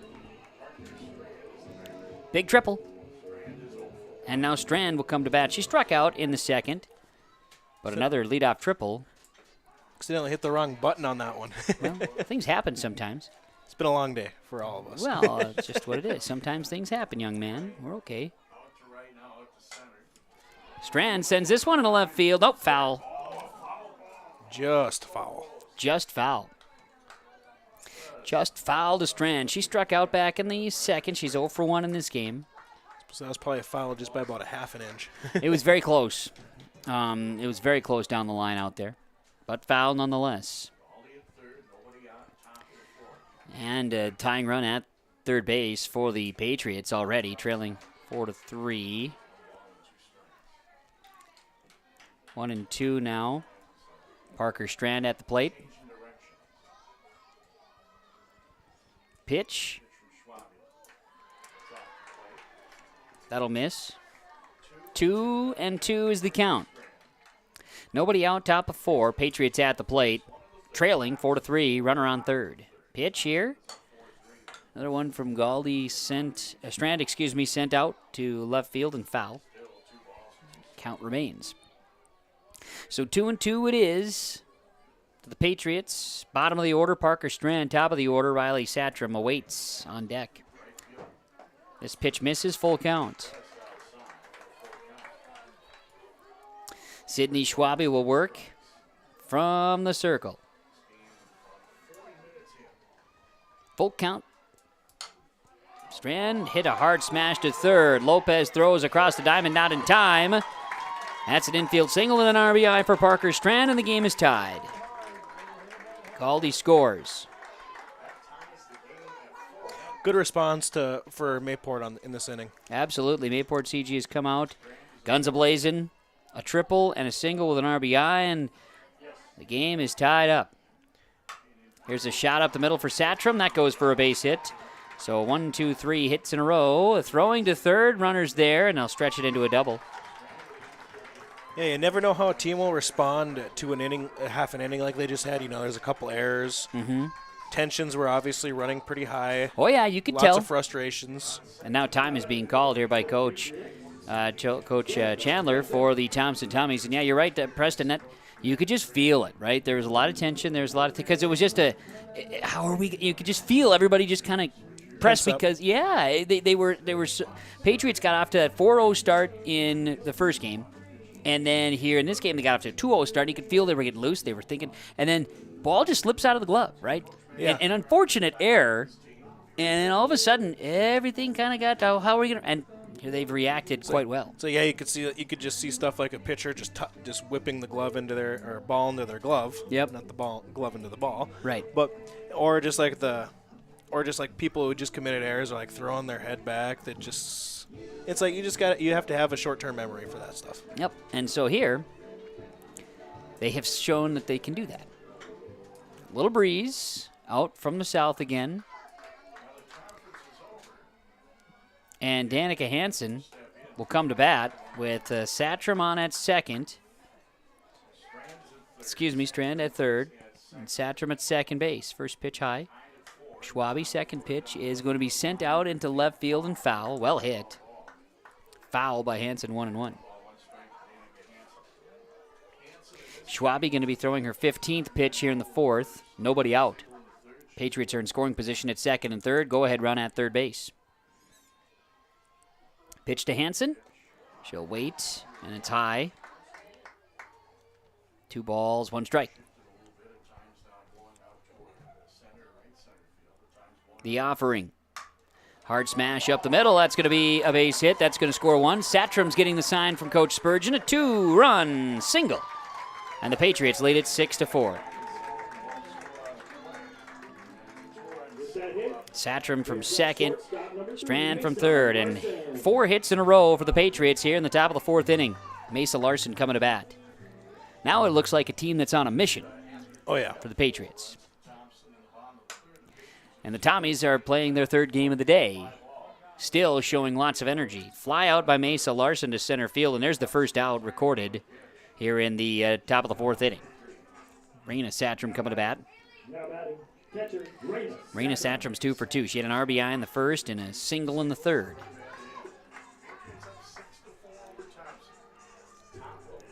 Big triple. And now Strand will come to bat. She struck out in the 2nd, but another leadoff triple. Accidentally hit the wrong button on that one. Well, things happen sometimes. It's been a long day for all of us. Well, it's just what it is. Sometimes things happen, young man. We're okay. Strand sends this one in the left field. Oh, foul. Just foul. Just foul. Just foul to Strand. She struck out back in the 2nd. She's 0 for 1 in this game. So that was probably a foul just by about a half an inch. It was very close. It was very close down the line out there, but foul nonetheless. And a tying run at third base for the Patriots already, trailing 4-3. 1-2 now. Parker Strand at the plate. Pitch. That'll miss. 2-2 is the count. Nobody out, top of 4. Patriots at the plate. Trailing 4-3. Runner on third. Pitch here. Another one from Galdi sent out to left field and foul. Count remains. So 2-2 it is. To the Patriots, bottom of the order, Parker Strand. Top of the order, Riley Satram awaits on deck. This pitch misses, full count. Sydney Schwabe will work from the circle. Full count. Strand hit a hard smash to third. Lopez throws across the diamond, not in time. That's an infield single and an RBI for Parker Strand, and the game is tied. Galdi scores. Good response for Mayport in this inning. Absolutely. Mayport-CG has come out, guns a-blazing, a triple and a single with an RBI, and the game is tied up. Here's a shot up the middle for Satram. That goes for a base hit. So 1, 2, 3 hits in a row. Throwing to third, runners there, and they'll stretch it into a double. Yeah, you never know how a team will respond to an inning, half an inning like they just had. You know, there's a couple errors. Mm-hmm. Tensions were obviously running pretty high. Oh, yeah, you could tell. Lots of frustrations. And now time is being called here by Coach Chandler for the Thompson Tommies. And, yeah, you're right, Preston, that you could just feel it, right? There was a lot of tension. There was a lot of because it was just you could just feel everybody just kind of pressed because, yeah, they were Patriots got off to that 4-0 start in the first game. And then here in this game, they got off to a 2-0 start. You could feel they were getting loose. They were thinking. And then ball just slips out of the glove, right? Yeah. An unfortunate error. And then all of a sudden, everything kind of got to how are we going to – and they've reacted quite well. So, yeah, you could just see stuff like a pitcher just whipping the glove into or ball into their glove. Yep. Not the glove into the ball. Right. Or just like people who just committed errors are like throwing their head back that just – it's like you have to have a short-term memory for that stuff. Yep. And so here, they have shown that they can do that. Little breeze out from the south again. And Danica Hansen will come to bat with Satram on at second. Strand at third. And Satram at second base. First pitch high. Schwabe, second pitch, is going to be sent out into left field and foul. Well hit. Foul by Hansen, 1-1. Schwabe going to be throwing her 15th pitch here in the fourth. Nobody out. Patriots are in scoring position at second and third. Go-ahead run at third base. Pitch to Hansen. She'll wait, and it's high. 2 balls, 1 strike. The offering. Hard smash up the middle. That's going to be a base hit. That's going to score 1. Satram's getting the sign from Coach Spurgeon. A 2-run single. And the Patriots lead it 6-4. Satrom from second, Strand from third, and 4 hits in a row for the Patriots here in the top of the 4th inning. Mesa Larson coming to bat. Now it looks like a team that's on a mission. Oh, yeah. For the Patriots. And the Tommies are playing their 3rd game of the day. Still showing lots of energy. Fly out by Mesa Larson to center field, and there's the first out recorded here in the top of the 4th inning. Raina Satrom coming to bat. Raina Satrom's 2 for 2. She had an RBI in the first and a single in the third.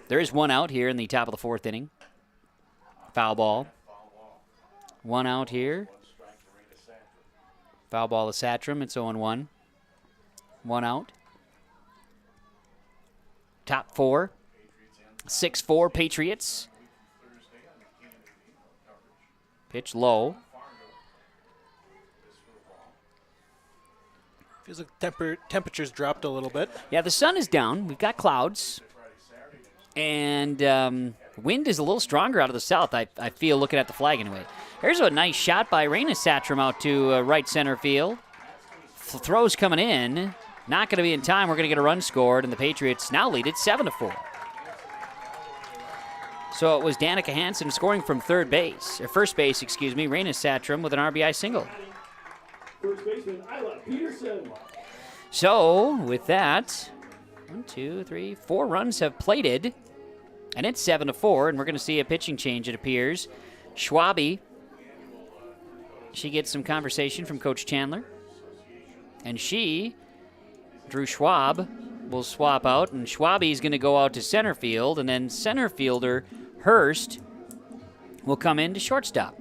There is 1 out here in the top of the 4th inning. Foul ball. 1 out here. Foul ball to Satrom. It's 0-1. 1 out. Top 4. 6-4 Patriots. Pitch low. Feels like temperatures dropped a little bit. Yeah, the sun is down. We've got clouds. And wind is a little stronger out of the south, I feel, looking at the flag anyway. There's a nice shot by Raina Satrom out to right center field. Throw's coming in. Not going to be in time. We're going to get a run scored, and the Patriots now lead it 7-4. So it was Danica Hansen scoring from first base, Raina Satrom with an RBI single. First baseman, Isla Peterson. So with that, 1, 2, 3, 4 runs have plated, and it's 7-4, and we're going to see a pitching change, it appears. Schwabe, she gets some conversation from Coach Chandler, and Drew Schwab, will swap out, and Schwabe's going to go out to center field, and then center fielder Hurst will come in to shortstop.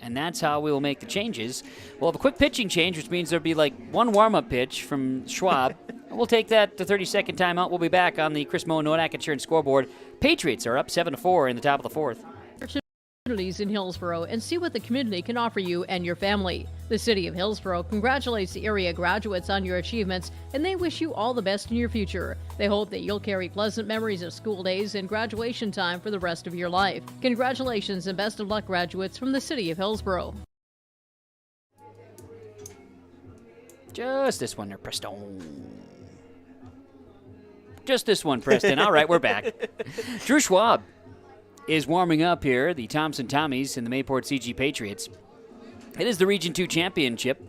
And that's how we will make the changes. We'll have a quick pitching change, which means there'll be like 1 warm-up pitch from Schwab. We'll take that to 30-second timeout. We'll be back on the Chris Moe Nodak Insurance scoreboard. Patriots are up 7-4 in the top of the 4th. Opportunities in Hillsborough and see what the community can offer you and your family. The City of Hillsborough congratulates the area graduates on your achievements, and they wish you all the best in your future. They hope that you'll carry pleasant memories of school days and graduation time for the rest of your life. Congratulations and best of luck, graduates from the City of Hillsborough. Just this one there, Preston. Just this one, Preston. All right, we're back. Drew Schwab is warming up here, the Thompson Tommies and the Mayport-CG Patriots. It is the Region 2 Championship,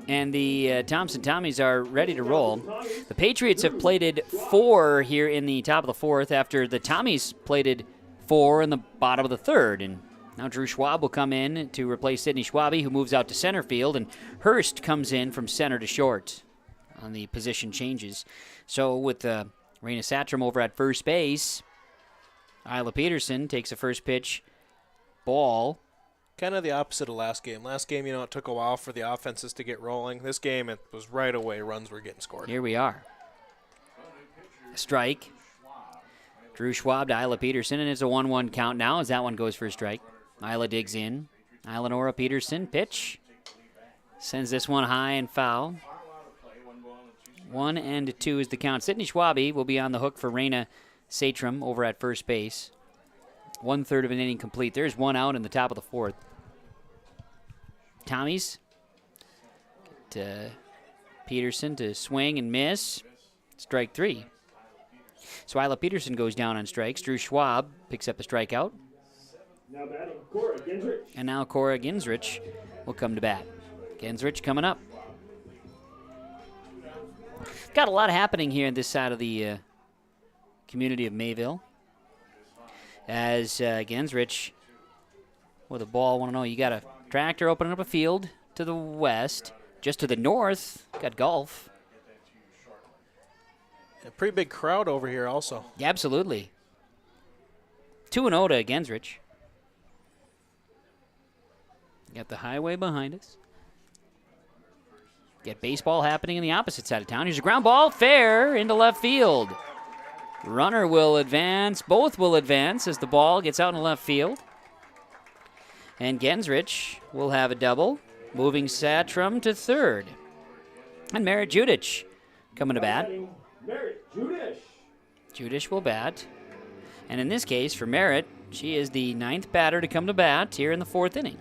and the Thompson Tommies are ready to roll. The Patriots have plated 4 here in the top of the 4th after the Tommies plated 4 in the bottom of the 3rd, and now Drew Schwab will come in to replace Sidney Schwabe, who moves out to center field, and Hurst comes in from center to short on the position changes. So with Raina Satrom over at first base, Isla Peterson takes a first pitch ball. Kind of the opposite of last game. Last game, it took a while for the offenses to get rolling. This game, it was right away. Runs were getting scored. Here we are. A strike. Drew Schwab to Isla Peterson, and it's a 1-1 count now as that one goes for a strike. Isla digs in. Eleonora Peterson, pitch. Sends this one high and foul. 1-2 is the count. Sidney Schwabe will be on the hook for Raina Satrom over at first base. 1/3 of an inning complete. There's 1 out in the top of the 4th. Tommies get Peterson to swing and miss. Strike 3. So Isla Peterson goes down on strikes. Drew Schwab picks up a strikeout. Now batting, Cora Ginsrich. And now Cora Ginsrich will come to bat. Ginsrich coming up. Got a lot happening here on this side of the community of Mayville. As Ginsrich with a ball, you got a tractor opening up a field to the west. Just to the north, got golf. A pretty big crowd over here also. Yeah, absolutely. 2-0 to Ginsrich. Got the highway behind us. Get baseball happening in the opposite side of town. Here's a ground ball, fair, into left field. Runner will advance. Both will advance as the ball gets out in left field. And Ginsrich will have a double, moving Satrom to third. And Merritt Judich coming to bat. Merritt Judish. Judish will bat. And in this case, for Merritt, she is the 9th batter to come to bat here in the 4th inning.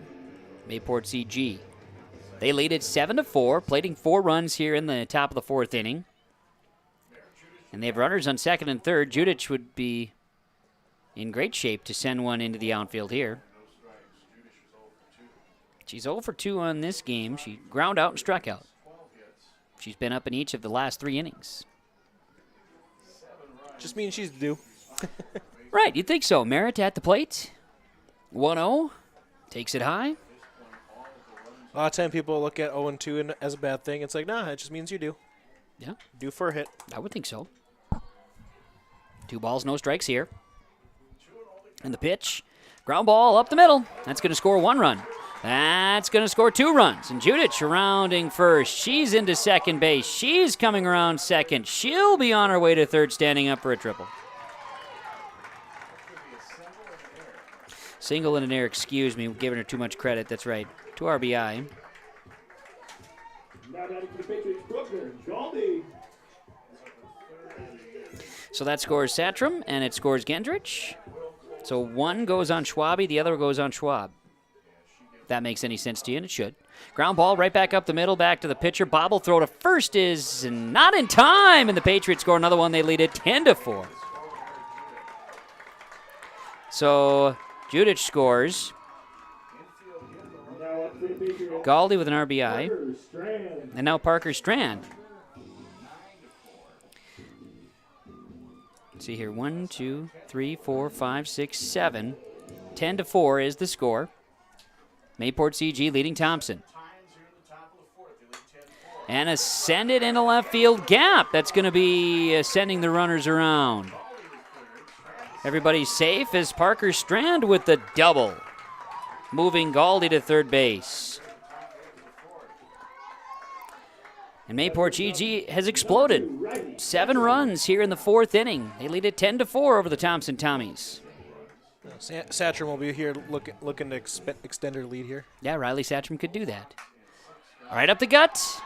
Mayport-CG They lead it 7-4, plating 4 runs here in the top of the 4th inning. And they have runners on second and third. Judich would be in great shape to send one into the outfield here. She's 0 for 2 on this game. She ground out and struck out. She's been up in each of the last 3 innings. Just means she's due. Right, you'd think so. Merritt at the plate. 1-0. Takes it high. A lot of time people look at 0-2 as a bad thing. It's like, nah, it just means you're due. Yeah. Due for a hit. I would think so. 2 balls, no strikes here. And the pitch. Ground ball up the middle. That's going to score 1 run. That's going to score 2 runs. And Judich rounding first. She's into second base. She's coming around second. She'll be on her way to third, standing up for a triple. Single and an error, excuse me. Giving her too much credit. That's right. 2 RBI. So that scores Satram, and it scores Gendrich. So 1 goes on Schwabe, the other goes on Schwab. If that makes any sense to you, and it should. Ground ball right back up the middle, back to the pitcher. Bobble throw to first is not in time, and the Patriots score another one. They lead it 10-4. So Judich scores. Galdi with an RBI. And now Parker Strand. Let's see here. 1, 2, 3, 4, 5, 6, 7. 10-4 is the score. Mayport-CG leading Thompson. And a send it in a left field gap. That's going to be sending the runners around. Everybody's safe as Parker Strand with the double. Moving Galdi to third base. And Mayport-CG has exploded. 7 runs here in the 4th inning. They lead it 10-4 over the Thompson Tommies. Satcham will be here looking to extend her lead here. Yeah, Riley Satcham could do that. Right up the gut.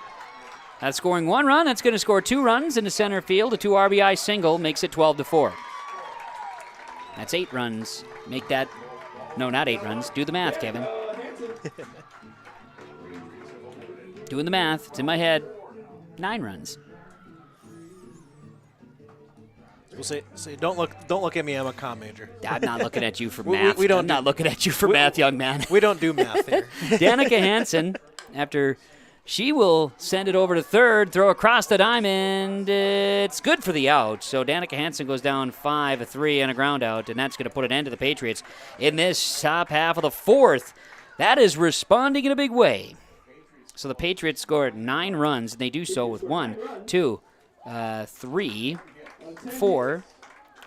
That's scoring 1 run. That's going to score 2 runs into center field. A 2 RBI single makes it 12-4. That's 8 runs. Make that... No, not 8 runs. Do the math, Kevin. Doing the math. It's in my head. 9 runs. We'll say don't look at me. I'm a comm major. I'm not looking at you for math. We don't. I'm not looking at you for math, young man. We don't do math here. Danica Hansen, after she will send it over to third, throw across the diamond. It's good for the out. So Danica Hansen goes down 5-3 and a ground out, and that's going to put an end to the Patriots in this top half of the 4th. That is responding in a big way. So the Patriots scored 9 runs, and they do so with 1, 2, 3, 4,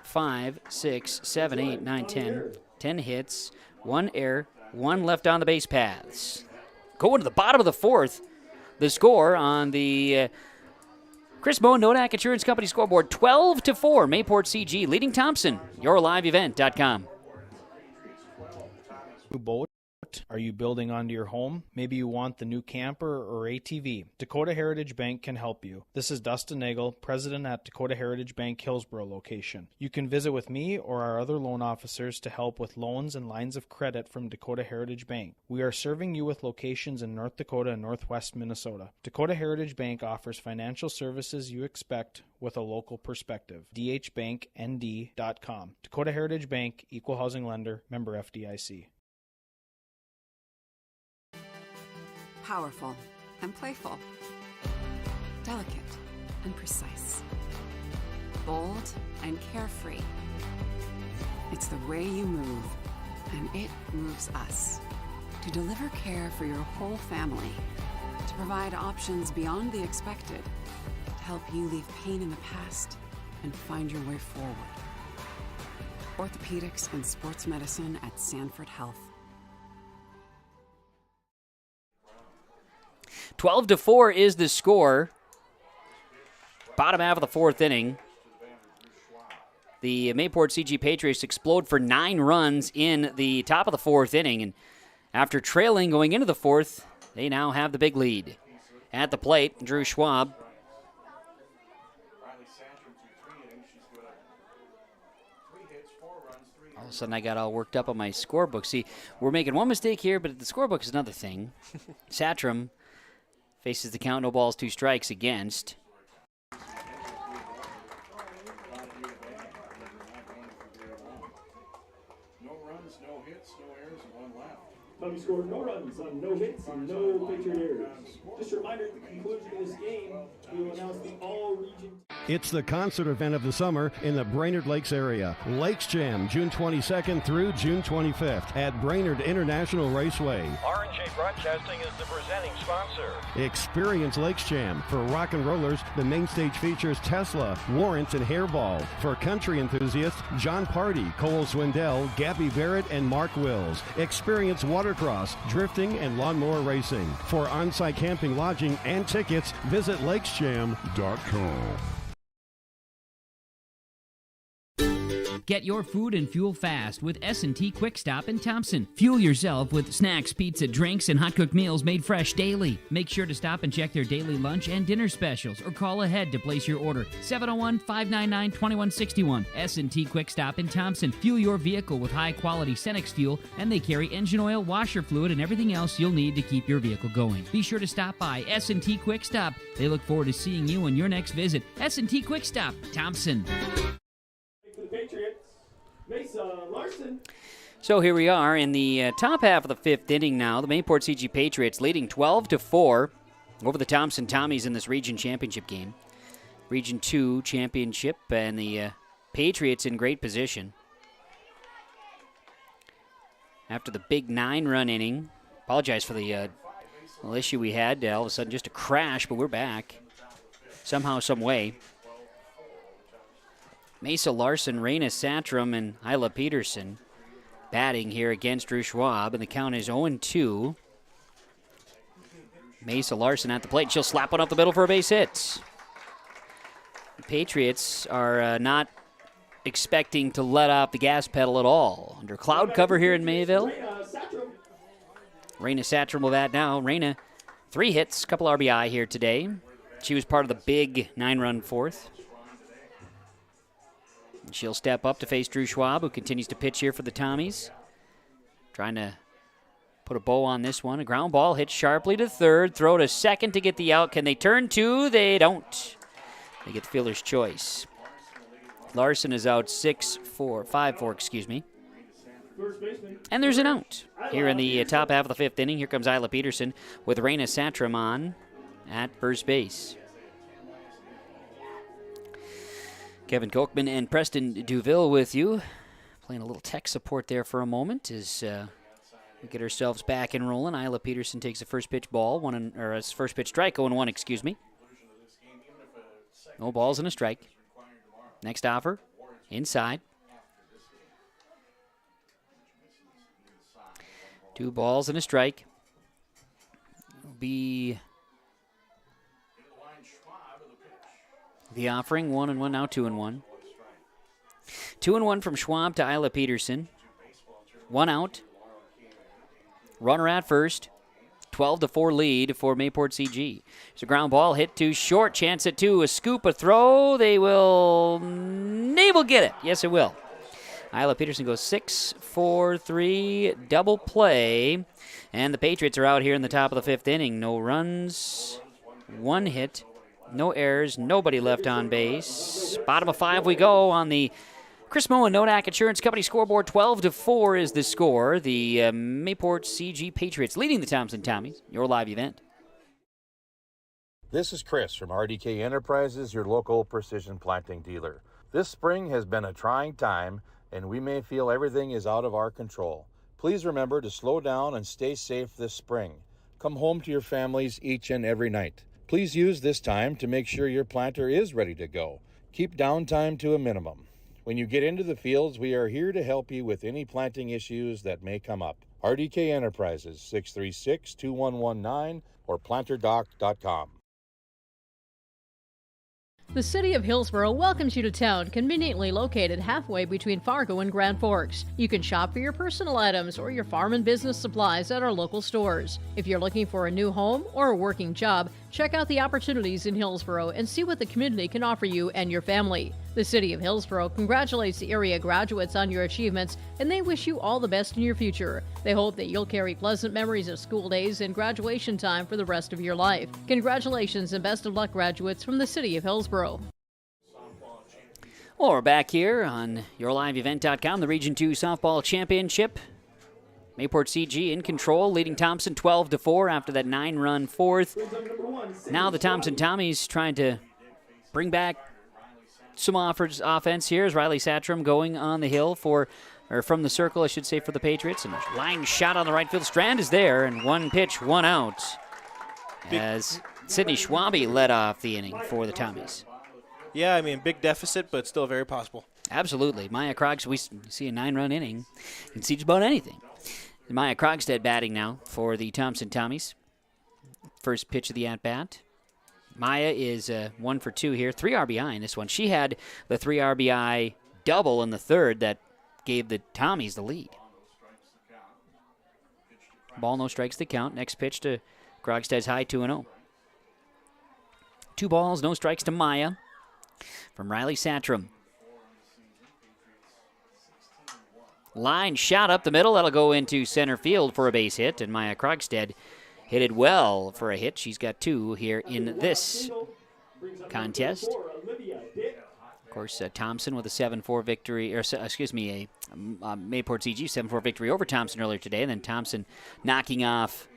5, 6, 7, 8, 9, 10. 10 hits, 1 error, 1 left on the base paths. Going to the bottom of the 4th, the score on the Chris Bowen Nodak Insurance Company scoreboard, 12-4, Mayport-CG leading Thompson, yourliveevent.com. Boat? Are you building onto your home? Maybe you want the new camper or ATV. Dakota Heritage Bank can help you. This is Dustin Nagel, president at Dakota Heritage Bank Hillsborough location. You can visit with me or our other loan officers to help with loans and lines of credit from Dakota Heritage Bank. We are serving you with locations in North Dakota and Northwest Minnesota. Dakota Heritage Bank offers financial services you expect with a local perspective. dhbanknd.com. Dakota Heritage Bank, Equal Housing Lender, member FDIC. Powerful and playful. Delicate and precise. Bold and carefree. It's the way you move, and it moves us. To deliver care for your whole family. To provide options beyond the expected. To help you leave pain in the past and find your way forward. Orthopedics and sports medicine at Sanford Health. 12-4 is the score. Bottom half of the 4th inning. The Mayport-CG Patriots explode for 9 runs in the top of the 4th inning. And after trailing going into the 4th, they now have the big lead. At the plate, Drew Schwab. All of a sudden, I got all worked up on my scorebook. See, we're making one mistake here, but the scorebook is another thing. Satram Faces the count, no balls, 2 strikes against. No runs, no hits, no errors, and 1 left. Tommy scored no runs on no hits and no Patriot errors. Just a reminder, at the conclusion of this game, we will announce the all-region. It's the concert event of the summer in the Brainerd Lakes area. Lakes Jam, June 22nd through June 25th at Brainerd International Raceway. R&J Broadcasting is the presenting sponsor. Experience Lakes Jam. For rock and rollers, the main stage features Tesla, Warrants, and Hairball. For country enthusiasts, John Party, Cole Swindell, Gabby Barrett, and Mark Wills. Experience watercross, drifting, and lawnmower racing. For on-site camping, lodging, and tickets, visit lakesjam.com. Get your food and fuel fast with S&T Quick Stop in Thompson. Fuel yourself with snacks, pizza, drinks, and hot-cooked meals made fresh daily. Make sure to stop and check their daily lunch and dinner specials or call ahead to place your order. 701-599-2161. S&T Quick Stop in Thompson. Fuel your vehicle with high-quality Cenex fuel, and they carry engine oil, washer fluid, and everything else you'll need to keep your vehicle going. Be sure to stop by S&T Quick Stop. They look forward to seeing you on your next visit. S&T Quick Stop, Thompson. For the Patriots, Larson. So here we are in the top half of the 5th inning now. The Mayport-CG Patriots leading 12-4 over the Thompson Tommies in this region championship game. Region 2 championship, and the Patriots in great position. After the big 9-run inning, apologize for the little issue we had. All of a sudden just a crash, but we're back somehow, some way. Mesa Larson, Raina Satram, and Isla Peterson batting here against Drew Schwab, and the count is 0-2. Mesa Larson at the plate. She'll slap one up the middle for a base hit. The Patriots are not expecting to let off the gas pedal at all. Under cloud cover here in Mayville. Raina Satram will bat now. Raina, 3 hits, couple RBI here today. She was part of the big 9-run 4th. She'll step up to face Drew Schwab, who continues to pitch here for the Tommies. Trying to put a bow on this one. A ground ball hit sharply to third. Throw to second to get the out. Can they turn 2? They don't. They get the fielder's choice. Larson is out 5-4, excuse me. And there's an out. Here in the top half of the 5th inning, here comes Isla Peterson with Raina Satram on at first base. Kevin Kochman and Preston Duville with you. Playing a little tech support there for a moment as we get ourselves back and rolling. Isla Peterson takes a first pitch ball, first pitch strike, 0-1, excuse me. No balls and a strike. Next offer, inside. 2 balls and a strike. Will be the offering, 1-1, now 2-1. 2-1 from Schwab to Isla Peterson. 1 out. Runner at first. 12-4 lead for Mayport-CG. There's a ground ball hit to short. Chance at 2. A scoop, a throw. They will get it. Yes, it will. Isla Peterson goes 6-4-3, double play. And the Patriots are out here in the top of the 5th inning. No runs, 1 hit. No errors, nobody left on base. Bottom of 5 we go on the Chris Moen Nodak Insurance Company scoreboard. 12-4 is the score. The Mayport-CG Patriots leading the Thompson Tommies. Your live event. This is Chris from RDK Enterprises, your local precision planting dealer. This spring has been a trying time, and we may feel everything is out of our control. Please remember to slow down and stay safe this spring. Come home to your families each and every night. Please use this time to make sure your planter is ready to go. Keep downtime to a minimum. When you get into the fields, we are here to help you with any planting issues that may come up. RDK Enterprises, 636-2119 or planterdoc.com. The City of Hillsborough welcomes you to town, conveniently located halfway between Fargo and Grand Forks. You can shop for your personal items or your farm and business supplies at our local stores. If you're looking for a new home or a working job, Check out the opportunities in Hillsborough and see what the community can offer you and your family. The City of Hillsborough congratulates the area graduates on your achievements, and they wish you all the best in your future. They hope that you'll carry pleasant memories of school days and graduation time for the rest of your life. Congratulations and best of luck, graduates from the City of Hillsborough. Well, we're back here on YourLiveEvent.com, the Region 2 Softball Championship. Mayport-CG in control, leading Thompson 12-4 after that 9-run fourth. Now the Thompson Tommies trying to bring back some offense here as Riley Satchram going on the hill from the circle, I should say, for the Patriots. And a line shot on the right field. Strand is there, and one pitch, one out, as Sidney Schwabe led off the inning for the Tommies. Yeah, I mean, big deficit, but still very possible. Absolutely. Maya Krogstad, we see a 9-run inning. You can see just about anything. Maya Krogstad batting now for the Thompson Tommies. First pitch of the at-bat. Maya is 1 for 2 here. 3 RBI in this one. She had the 3 RBI double in the third that gave the Tommies the lead. Ball, no strikes to count. Next pitch to Krogstad's high 2-0. 2 balls, no strikes to Maya from Riley Satchram. Line shot up the middle. That'll go into center field for a base hit, and Maya Krogstad hit it well for a hit. She's got 2 here in this contest. Of course, Thompson with a 7-4 victory, or excuse me, a Mayport-CG 7-4 victory over Thompson earlier today, and then Thompson knocking off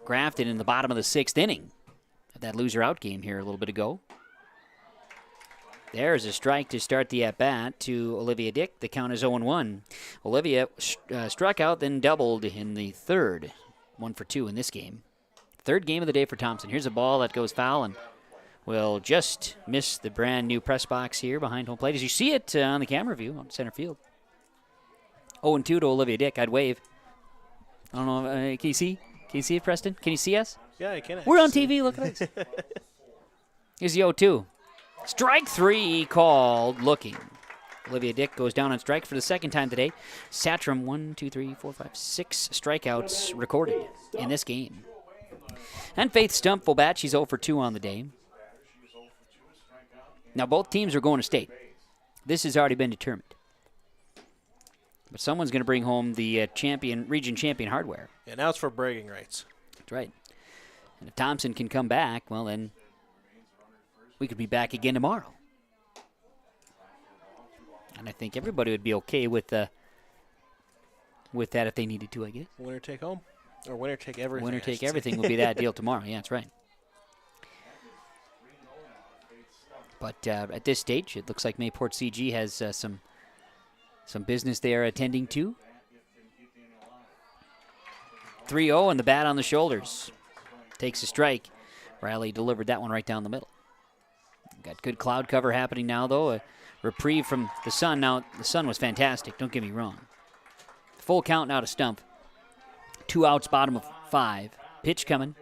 Grafton in the bottom of the 6th inning of that loser-out game here a little bit ago. There's a strike to start the at-bat to Olivia Dick. The count is 0-1. Olivia struck out, then doubled in the third. 1 for 2 in this game. Third game of the day for Thompson. Here's a ball that goes foul and will just miss the brand-new press box here behind home plate. As you see it on the camera view on center field. 0-2 to Olivia Dick. I'd wave. I don't know. Can you see? Can you see it, Preston? Can you see us? Yeah, I can. We're on TV. Look at us. Here's the 0-2. Strike 3 called, looking. Olivia Dick goes down on strike for the second time today. Satchram, 6 strikeouts recorded in this game. And Faith Stump will bat. She's 0 for 2 on the day. Now both teams are going to state. This has already been determined. But someone's going to bring home the region champion hardware. Yeah, now it's for bragging rights. That's right. And if Thompson can come back, well then, we could be back again tomorrow. And I think everybody would be okay with that if they needed to, I guess. Winner take home. Or winner take everything. Winner take everything would be that deal tomorrow. Yeah, that's right. But at this stage, it looks like Mayport-CG has some business they are attending to. 3-0 and the bat on the shoulders. Takes a strike. Riley delivered that one right down the middle. Got good cloud cover happening now, though. A reprieve from the sun. Now, the sun was fantastic, don't get me wrong. Full count now to Stump. 2 outs, bottom of 5. Pitch coming.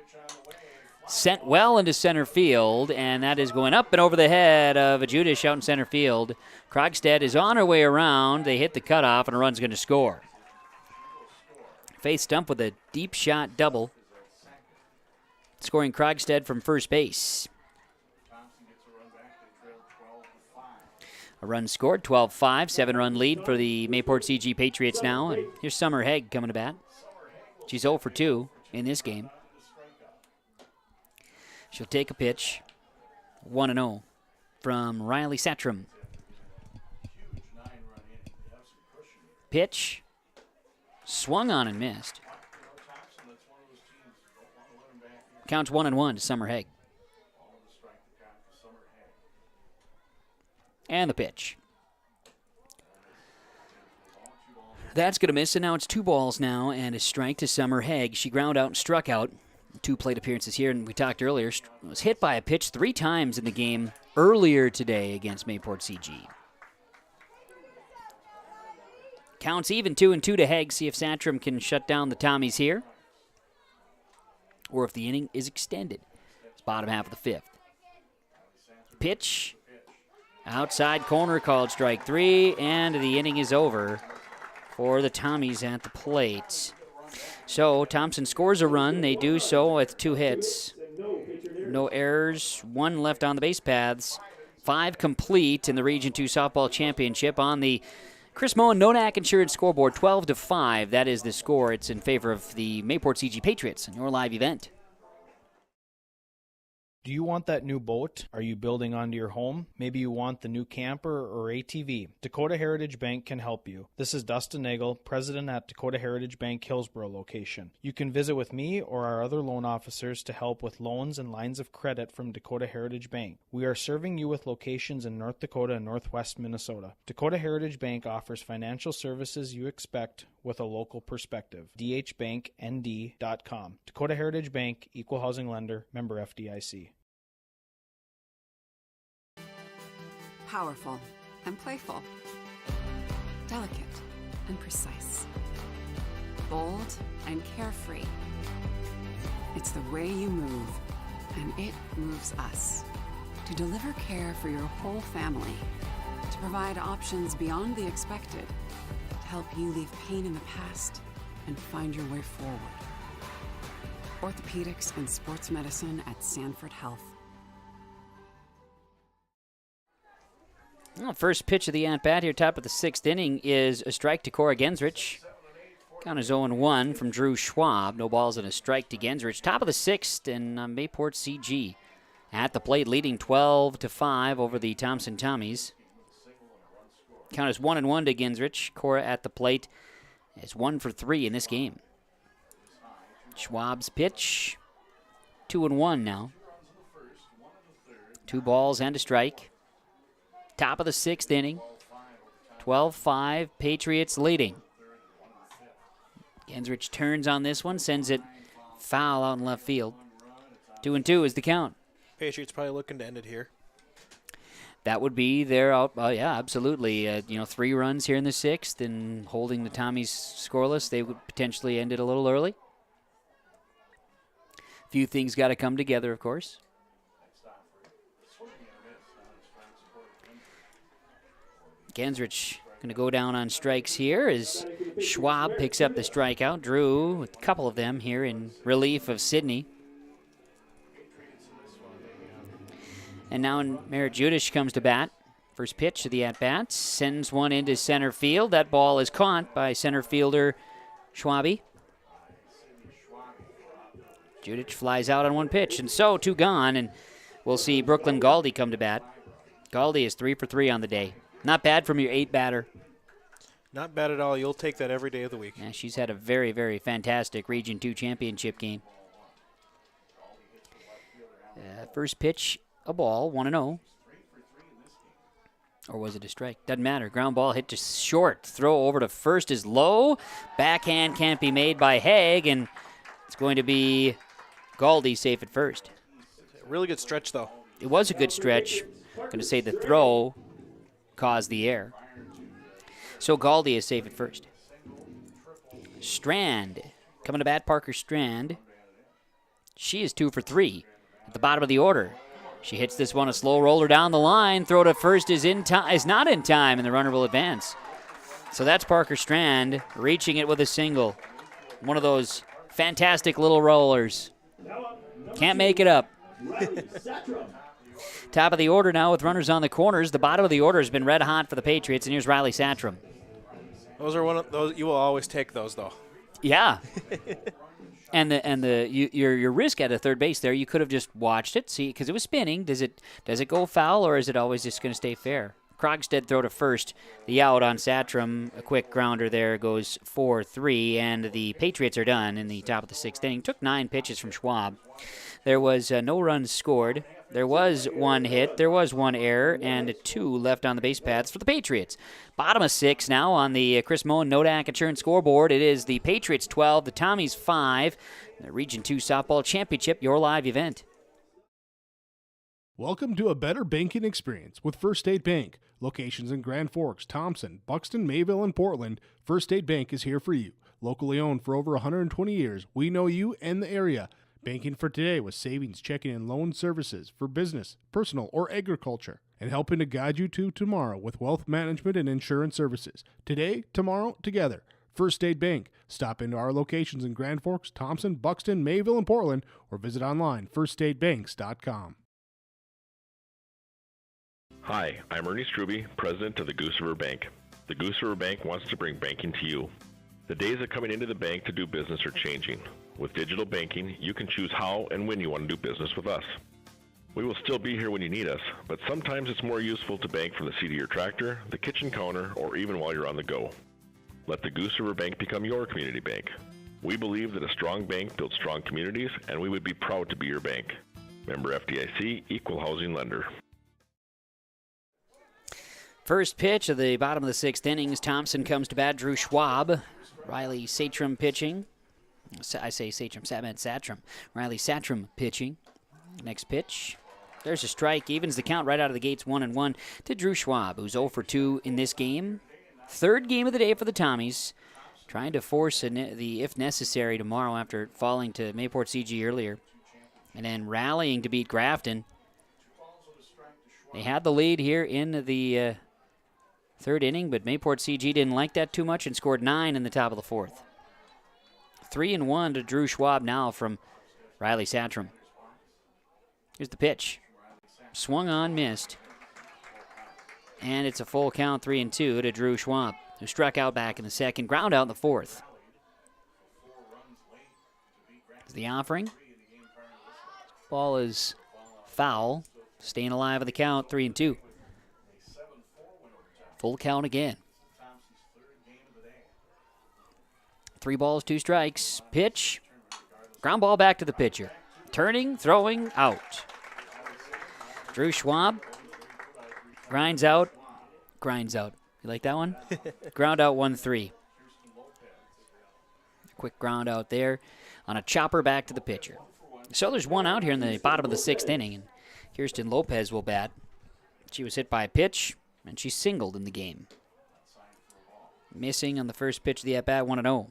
Sent well into center field, and that is going up and over the head of Judish out in center field. Krogstad is on her way around. They hit the cutoff, and a run's going to score. Faith Stump with a deep shot double. Scoring Krogstad from first base. A run scored, 12-5, 7-run lead for the Mayport-CG Patriots now. And here's Summer Hegg coming to bat. She's 0 for 2 in this game. She'll take a pitch, 1-0 from Riley Satchram. Pitch, swung on and missed. Counts 1-1 to Summer Hegg. And the pitch. That's going to miss, and now it's 2 balls now and a strike to Summer Hegg. She ground out and struck out. 2 plate appearances here, and we talked earlier, was hit by a pitch 3 times in the game earlier today against Mayport-CG. Counts even 2-2 to Hegg. See if Satchram can shut down the Tommies here, or if the inning is extended. It's bottom half of the 5th. Pitch. Outside corner called strike 3, and the inning is over for the Tommies at the plate. So Thompson scores a run. They do so with 2 hits. no errors, 1 left on the base paths, 5 complete in the Region 2 Softball Championship on the Chris Moen Nodak Insurance scoreboard, 12-5. That is the score. It's in favor of the Mayport-CG Patriots in your live event. Do you want that new boat? Are you building onto your home? Maybe you want the new camper or ATV. Dakota Heritage Bank can help you. This is Dustin Nagel, president at Dakota Heritage Bank Hillsborough location. You can visit with me or our other loan officers to help with loans and lines of credit from Dakota Heritage Bank. We are serving you with locations in North Dakota and Northwest Minnesota. Dakota Heritage Bank offers financial services you expect with a local perspective. dhbanknd.com. Dakota Heritage Bank, Equal Housing Lender, member FDIC. Powerful and playful. Delicate and precise. Bold and carefree. It's the way you move, and it moves us. To deliver care for your whole family. To provide options beyond the expected. To help you leave pain in the past and find your way forward. Orthopedics and sports medicine at Sanford Health. Well, first pitch of the at-bat here, top of the 6th inning, is a strike to Cora Gensrich. Count is 0-1 from Drew Schwab. No balls and a strike to Gensrich. Top of the 6th, and Mayport-CG at the plate, leading 12-5 over the Thompson Tommies. Count is 1-1 to Gensrich. Cora at the plate is 1 for 3 in this game. Schwab's pitch, 2-1 now. 2 balls and a strike. Top of the 6th inning, 12-5, Patriots leading. Gensrich turns on this one, sends it foul out in left field. 2-2 is the count. Patriots probably looking to end it here. That would be their out. Oh yeah, absolutely. 3 runs here in the 6th, and holding the Tommies scoreless, they would potentially end it a little early. A few things got to come together, of course. Gensrich going to go down on strikes here as Schwab picks up the strikeout. Drew with a couple of them here in relief of Sydney. And now Merritt Judish comes to bat. First pitch of the at-bat. Sends one into center field. That ball is caught by center fielder Schwabe. Judish flies out on one pitch. And so 2 gone. And we'll see Brooklyn Galdi come to bat. Galdi is 3 for 3 on the day. Not bad from your 8 batter. Not bad at all. You'll take that every day of the week. Yeah, she's had a very, very fantastic Region 2 championship game. First pitch, a ball, 1-0. Or was it a strike? Doesn't matter. Ground ball hit to short. Throw over to first is low. Backhand can't be made by Haig, and it's going to be Galdi safe at first. Really good stretch, though. It was a good stretch. I'm going to say the throw caused the error. So Galdi is safe at first. Strand coming to bat, Parker Strand. She is 2 for 3 at the bottom of the order. She hits this one, a slow roller down the line. Throw to first is not in time, and the runner will advance. So that's Parker Strand reaching it with a single. One of those fantastic little rollers. Can't make it up. Top of the order now with runners on the corners. The bottom of the order has been red hot for the Patriots, and here's Riley Satrom. Those are one of those. You will always take those, though. Yeah. and your risk at a third base there, you could have just watched it, see, because it was spinning. Does it go foul, or is it always just going to stay fair? Krogstad throw to first. The out on Satrom. A quick grounder there goes 4-3, and the Patriots are done in the top of the 6th inning. Took 9 pitches from Schwab. There was no runs scored. There was 1 hit. There was 1 error, and 2 left on the base paths for the Patriots. Bottom of 6 now on the Chris Moen Nodak Insurance scoreboard. It is the Patriots 12, the Tommies 5. The Region 2 Softball Championship, your live event. Welcome to a better banking experience with First State Bank. Locations in Grand Forks, Thompson, Buxton, Mayville, and Portland. First State Bank is here for you. Locally owned for over 120 years, we know you and the area. Banking for today with savings, checking, and loan services for business, personal, or agriculture. And helping to guide you to tomorrow with wealth management and insurance services. Today, tomorrow, together. First State Bank, Stop into our locations in Grand Forks, Thompson, Buxton, Mayville, and Portland, or visit online firststatebanks.com. Hi, I'm Ernie Struby, president of the Goose River Bank. The Goose River Bank wants to bring banking to you. The days of coming into the bank to do business are changing. With digital banking, you can choose how and when you want to do business with us. We will still be here when you need us, but sometimes it's more useful to bank from the seat of your tractor, the kitchen counter, or even while you're on the go. Let the Goose River Bank become your community bank. We believe that a strong bank builds strong communities, and we would be proud to be your bank. Member FDIC, Equal Housing Lender. First pitch of the bottom of the sixth innings. Thompson comes to bat. Drew Schwab. Riley Satrum pitching. I say Satrum, I meant Satrum. Riley Satrum pitching. Next pitch. There's a strike. Evens the count right out of the gates, 1-1 to Drew Schwab, who's 0 for 2 in this game. Third game of the day for the Tommies. Trying to force the if necessary tomorrow after falling to Mayport-CG earlier. And then rallying to beat Grafton. They had the lead here in the third inning, but Mayport-CG didn't like that too much and scored 9 in the top of the fourth. 3-1 to Drew Schwab now from Riley Satrum. Here's the pitch. Swung on, missed. And it's a full count, 3-2 to Drew Schwab, who struck out back in the second, ground out in the fourth. It's the offering. Ball is foul, staying alive in the count, 3-2. Full count again. 3 balls, 2 strikes. Pitch. Ground ball back to the pitcher. Turning, throwing, out. Drew Schwab grinds out. You like that one? Ground out 1-3. Quick ground out there on a chopper back to the pitcher. So there's one out here in the bottom of the sixth inning, and Kirsten Lopez will bat. She was hit by a pitch, and she singled in the game. Missing on the first pitch of the at-bat, 1-0.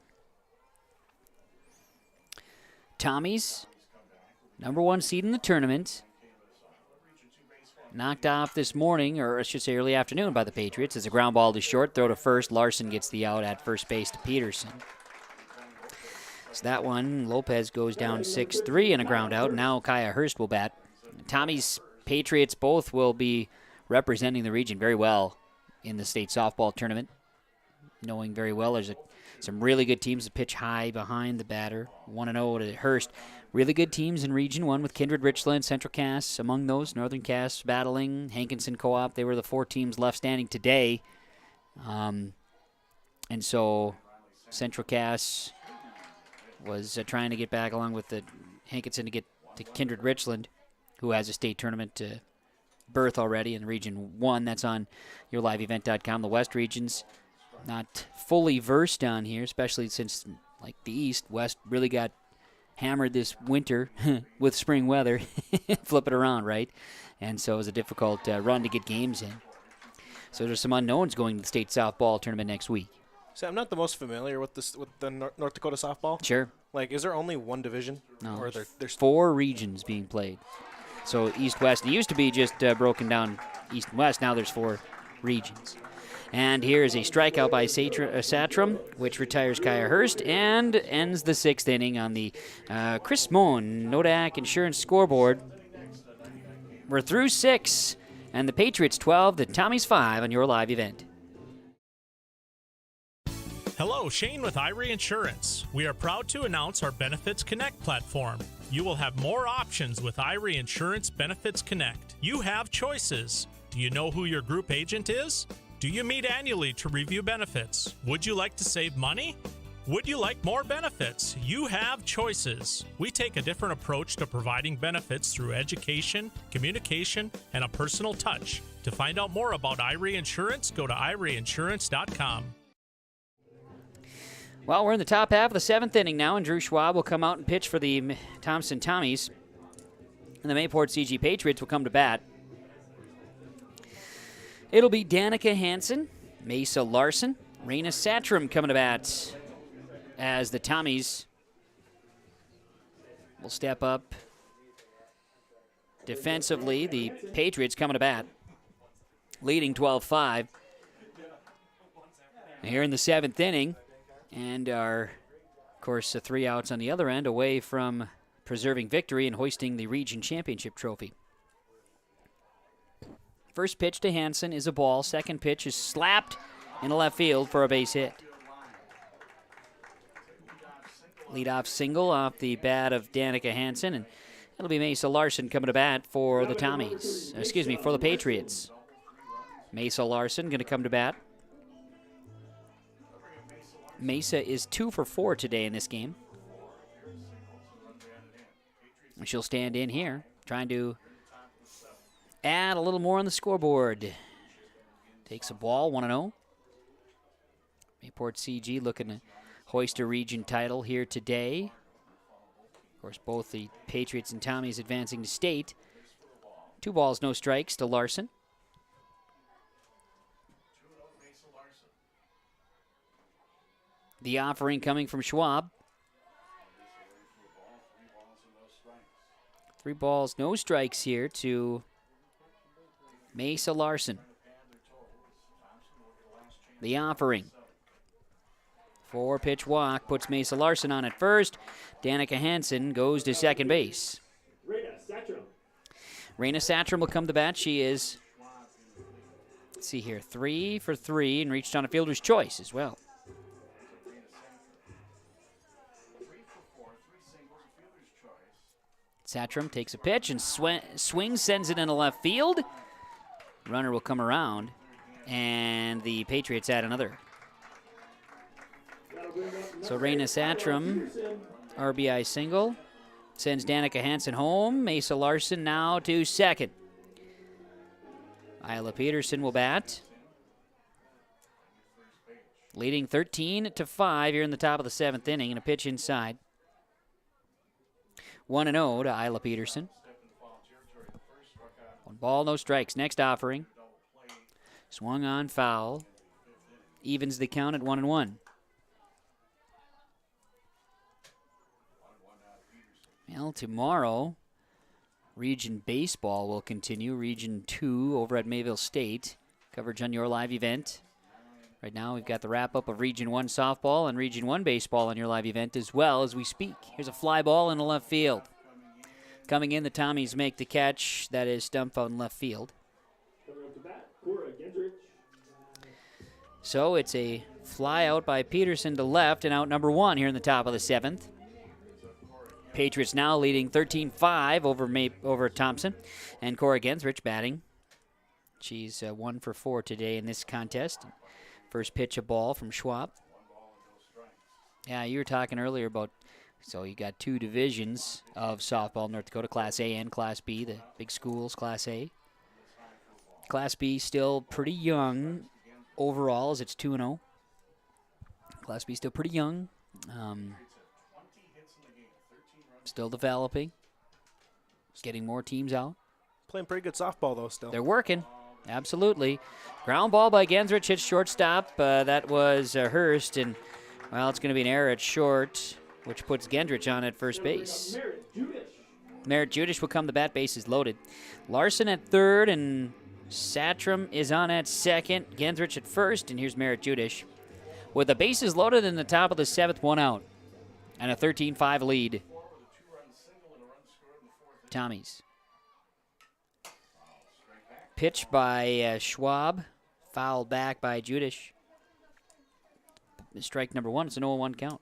Tommies, number 1 seed in the tournament. Knocked off this morning, or I should say early afternoon, by the Patriots as a ground ball to short. Throw to first. Larson gets the out at first base to Peterson. So that one, Lopez goes down 6-3 and a ground out. Now Kaya Hurst will bat. Tommies, Patriots both will be representing the region very well in the state softball tournament. Knowing very well there's some really good teams that pitch high behind the batter. 1-0 to Hurst. Really good teams in Region 1 with Kindred, Richland, Central Cass among those. Northern Cass battling. Hankinson Co-op, they were the 4 teams left standing today. And so Central Cass was trying to get back along with the Hankinson to get to Kindred Richland, who has a state tournament berth already in Region 1. That's on yourliveevent.com. The West regions not fully versed on here, especially since, like the East, West really got hammered this winter with spring weather. Flip it around, right? And so it was a difficult run to get games in. So there's some unknowns going to the state softball tournament next week. See, I'm not the most familiar with this with the North Dakota softball. Sure. Like, is there only one division? No, or there's 4 regions being played. So East, West. It used to be just broken down East and West. Now there's 4 regions. And here is a strikeout by Satrum, which retires Kaya Hurst and ends the 6th inning on the Chris Moen Nodak Insurance scoreboard. We're through 6, and the Patriots 12, the Tommies 5 on your live event. Hello, Shane with Irie Insurance. We are proud to announce our Benefits Connect platform. You will have more options with Irie Insurance Benefits Connect. You have choices. Do you know who your group agent is? Do you meet annually to review benefits? Would you like to save money? Would you like more benefits? You have choices. We take a different approach to providing benefits through education, communication, and a personal touch. To find out more about Irie Insurance, go to IrieInsurance.com. Well, we're in the top half of the 7th inning now, and Drew Schwab will come out and pitch for the Thompson Tommies. And the Mayport-CG Patriots will come to bat. It'll be Danica Hansen, Mesa Larson, Raina Satrum coming to bat as the Tommies will step up defensively. The Patriots coming to bat, leading 12-5. Here in the 7th inning, and our Of course, 3 outs on the other end, away from preserving victory and hoisting the region championship trophy. First pitch to Hansen is a ball. Second pitch is slapped in the left field for a base hit. Leadoff single off the bat of Danica Hansen, and it'll be Mesa Larson coming to bat for the Tommies. Excuse me, for the Patriots. Mesa Larson going to come to bat. Mesa is 2 for 4 today in this game. She'll stand in here, trying to add a little more on the scoreboard. Takes a ball, 1-0. Mayport-CG looking to hoist a region title here today. Of course, both the Patriots and Tommies advancing to state. 2 balls, no strikes to Larson. The offering coming from Schwab. 3 balls, no strikes here to Mesa Larson. The offering. 4-pitch walk puts Mesa Larson on at first. Danica Hansen goes to second base. Raina Satram will come to bat. She is, let's see here, 3 for 3 and reached on a fielder's choice as well. Satram takes a pitch and swings, sends it into left field. Runner will come around, and the Patriots add another. So Raina Satram, RBI single, sends Danica Hansen home. Mesa Larson now to second. Isla Peterson will bat. Leading 13-5 here in the top of the 7th inning, and a pitch inside. 1-0 to Isla Peterson. 1 ball, no strikes. Next offering. Swung on, foul. Evens the count at 1-1. Well, tomorrow, Region Baseball will continue. Region 2 over at Mayville State. Coverage on your live event. Right now, we've got the wrap-up of Region 1 softball and Region 1 baseball on your live event as well as we speak. Here's a fly ball in the left field. Coming in, the Tommies make the catch. That is stumped out in left field. So it's a fly out by Peterson to left and out number 1 here in the top of the 7th. Patriots now leading 13-5 over Thompson. And Cora Gensrich batting. She's 1 for 4 today in this contest. First pitch, a ball from Schwab. Yeah, you were talking earlier about, so you got 2 divisions of softball in North Dakota, Class A and Class B, the big schools, Class A. Class B still pretty young overall as it's 2-0. Class B still pretty young. Still developing. Just getting more teams out. Playing pretty good softball, though, still. They're working. Absolutely. Ground ball by Gensrich, hits shortstop. That was Hurst, and, well, it's going to be an error at short, which puts Gendrich on at first base. Merritt Judish will come. The bat, base is loaded. Larson at third, and Satram is on at second. Gendrich at first, and here's Merritt Judish. With the bases loaded in the top of the 7th, 1 out, and a 13-5 lead. Tommies. Pitch by Schwab, fouled back by Judish. Strike number 1, it's an 0-1 count.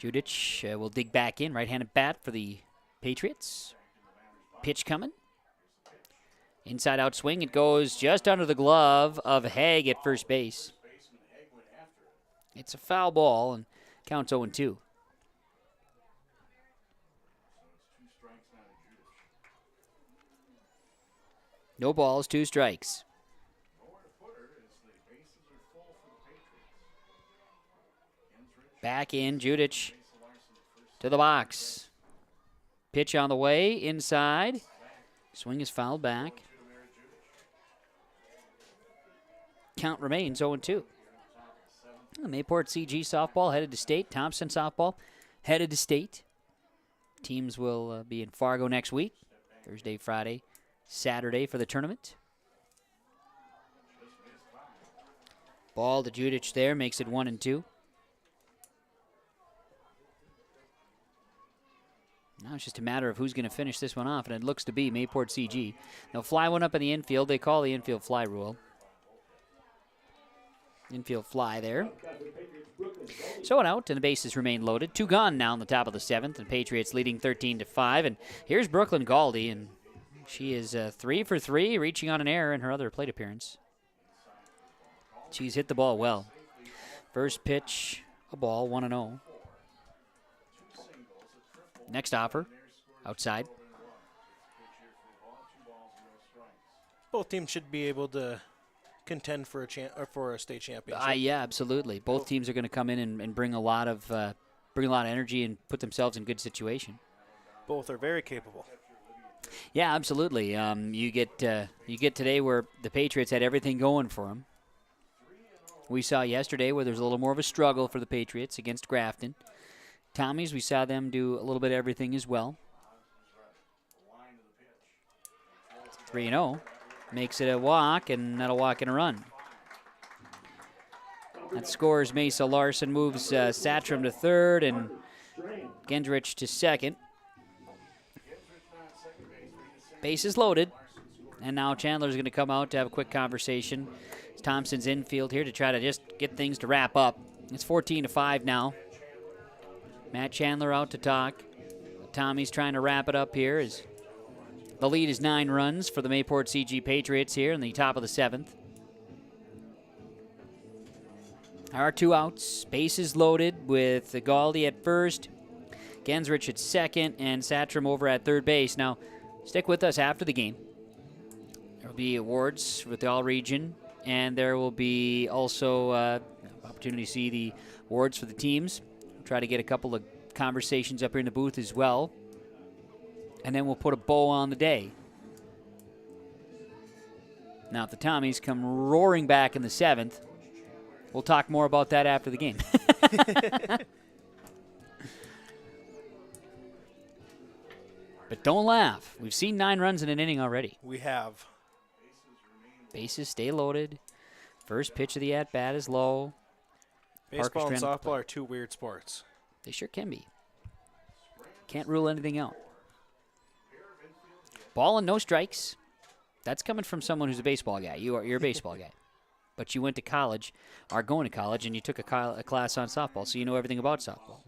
Judish will dig back in, right-handed bat for the Patriots. Pitch coming. Inside-out swing, it goes just under the glove of Haig at first base. It's a foul ball, and counts 0-2. No balls, 2 strikes. Back in, Judich to the box. Pitch on the way, inside. Swing is fouled back. Count remains 0-2. Mayport-CG softball headed to state. Thompson softball headed to state. Teams will be in Fargo next week, Thursday, Friday, Saturday for the tournament. Ball to Judich there, makes it 1-2. Now it's just a matter of who's going to finish this one off, and it looks to be Mayport-CG. They'll fly one up in the infield. They call the infield fly rule. Infield fly there. So an out, and the bases remain loaded. 2 gone now in the top of the 7th, and Patriots leading 13-5. And here's Brooklyn Galdi, and she is 3 for 3, reaching on an error in her other plate appearance. She's hit the ball well. First pitch, a ball, 1-0. Next offer, outside. Both teams should be able to contend for a state championship. Yeah, absolutely. Both teams are going to come in and bring a lot of energy and put themselves in good situation. Both are very capable. Yeah, absolutely. You get today where the Patriots had everything going for them. We saw yesterday where there's a little more of a struggle for the Patriots against Grafton. Tommies, we saw them do a little bit of everything as well. 3-0. Makes it a walk, and not a walk and a run. That scores Mesa Larson, moves Satram to third, and Gendrich to second. Bases loaded, and now Chandler's going to come out to have a quick conversation. Thompson's infield here to try to just get things to wrap up. It's 14-5 now. Matt Chandler out to talk. Tommy's trying to wrap it up here. As the lead is 9 runs for the Mayport-CG Patriots here in the top of the 7th. Our 2 outs. Bases loaded with Galdi at first, Gensrich at second, and Satram over at third base. Now, stick with us after the game. There will be awards with the All-Region, and there will be also opportunity to see the awards for the teams. Try to get a couple of conversations up here in the booth as well. And then we'll put a bow on the day. Now, if the Tommies come roaring back in the 7th, we'll talk more about that after the game. But don't laugh. We've seen 9 runs in an inning already. We have. Bases stay loaded. First pitch of the at-bat is low. Baseball and softball are 2 weird sports. They sure can be. Can't rule anything out. Ball and no strikes. That's coming from someone who's a baseball guy. You're a baseball guy. But you went to college, are going to college, and you took a class on softball, so you know everything about softball.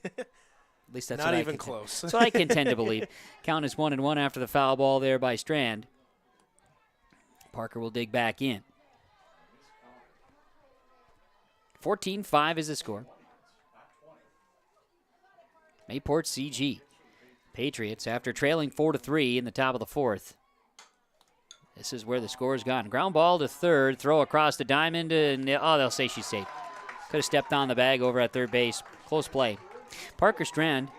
At least that's not even close. That's what I can tend to believe. Count is 1-1 after the foul ball there by Strand. Parker will dig back in. 14-5 is the score. Mayport-CG. Patriots, after trailing 4-3 in the top of the 4th. This is where the score has gone. Ground ball to third, throw across the diamond, and they'll say she's safe. Could have stepped on the bag over at third base. Close play. Parker Strand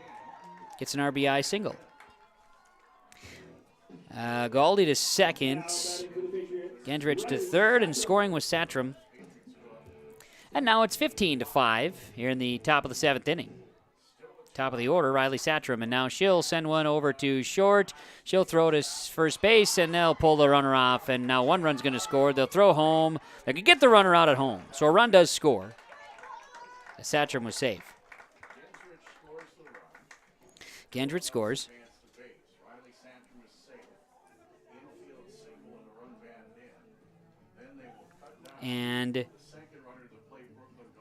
gets an RBI single. Galdi to second. Gendrich to third, and scoring with Satram. And now it's 15-5 here in the top of the 7th inning. Top of the order, Riley Satram, and now she'll send one over to short. She'll throw to first base, and they'll pull the runner off, and now 1 run's going to score. They'll throw home. They can get the runner out at home, so a run does score. Satram was safe. Gendrich scores. And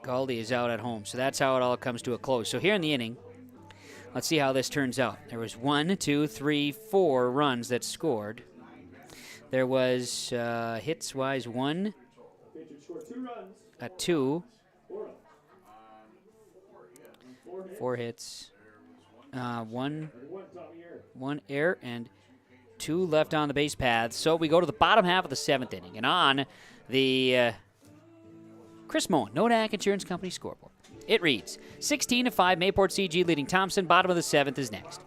Galdi is out at home, so that's how it all comes to a close. So here in the inning, let's see how this turns out. There was 1, 2, 3, 4 runs that scored. There was hits-wise 1, 2, 4 hits, 1 error, and 2 left on the base path. So we go to the bottom half of the 7th inning, and on the Chris Moen, Nodak Insurance Company scoreboard. It reads 16-5, Mayport-CG leading Thompson. Bottom of the 7th is next.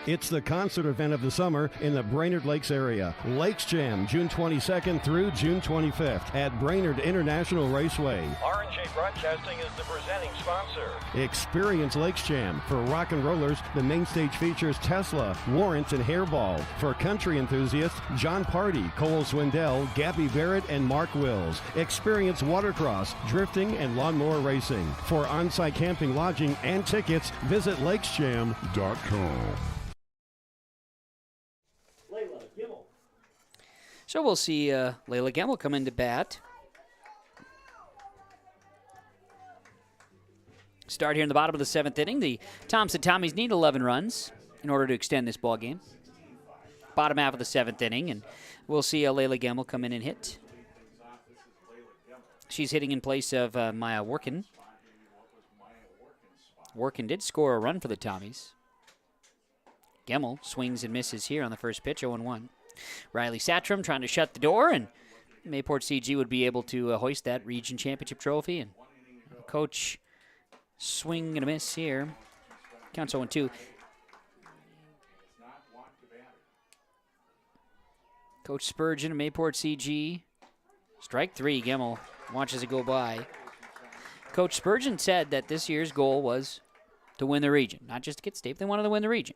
It's the concert event of the summer in the Brainerd Lakes area. Lakes Jam, June 22nd through June 25th at Brainerd International Raceway. R&J Broadcasting is the presenting sponsor. Experience Lakes Jam. For rock and rollers, the main stage features Tesla, Warrants, and Hairball. For country enthusiasts, John Party, Cole Swindell, Gabby Barrett, and Mark Wills. Experience watercross, drifting, and lawnmower racing. For on-site camping, lodging, and tickets, visit lakesjam.com. So we'll see Layla Gemmel come into bat. Start here in the bottom of the 7th inning. The Thompson Tommies need 11 runs in order to extend this ball game. Bottom half of the 7th inning, and we'll see Layla Gemmel come in and hit. She's hitting in place of Maya Workin. Workin did score a run for the Tommies. Gemmel swings and misses here on the first pitch, 0-1. Riley Satram trying to shut the door, and Mayport-CG would be able to hoist that region championship trophy. And Coach swing and a miss here. Counts 0-2. Coach Spurgeon of Mayport-CG. Strike 3. Gemmel watches it go by. Coach Spurgeon said that this year's goal was to win the region, not just to get state. They wanted to win the region.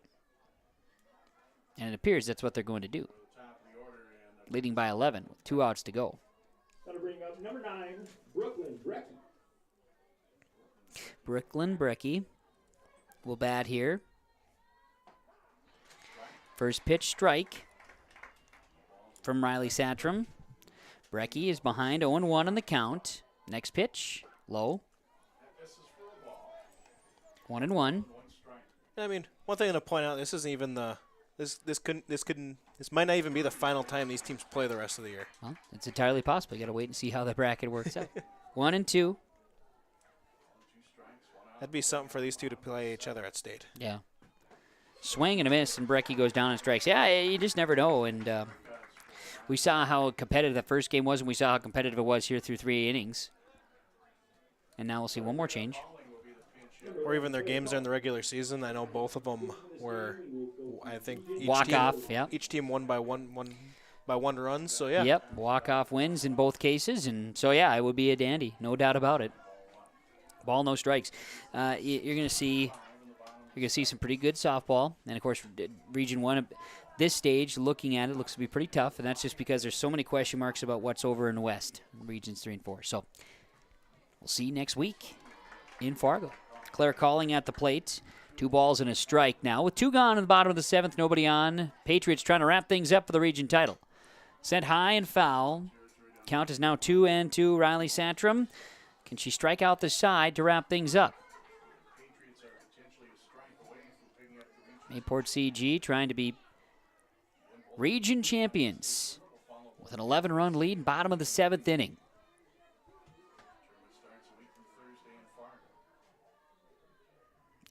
And it appears that's what they're going to do. Leading by 11 with 2 outs to go. Gotta bring up number 9, Brooklyn Brecky. Brooklyn Brecky will bat here. First pitch strike from Riley Satram. Brecky is behind 0-1 on the count. Next pitch, low. 1-1. I mean, one thing to point out, this isn't even the this might not even be the final time these teams play the rest of the year. Well, it's entirely possible. You got to wait and see how the bracket works out. 1-2. That'd be something for these two to play each other at state. Yeah. Swing and a miss, and Brecky goes down and strikes. Yeah, you just never know. And we saw how competitive that first game was, and we saw how competitive it was here through 3 innings. And now we'll see one more change. Or even their games during the regular season. I know both of them were, I think, each team won by one run. So yeah. Yep, walk-off wins in both cases, and so yeah, it would be a dandy, no doubt about it. Ball, no strikes. You're gonna see some pretty good softball, and of course, Region 1 at this stage, looking at it, looks to be pretty tough, and that's just because there's so many question marks about what's over in the West, Regions 3 and 4. So we'll see you next week in Fargo. Claire Calling at the plate. 2 balls and a strike now. With 2 gone in the bottom of the 7th, nobody on. Patriots trying to wrap things up for the region title. Sent high and foul. Count is now 2-2. Riley Satram. Can she strike out the side to wrap things up? Mayport-CG trying to be region champions with an 11-run lead, bottom of the 7th inning.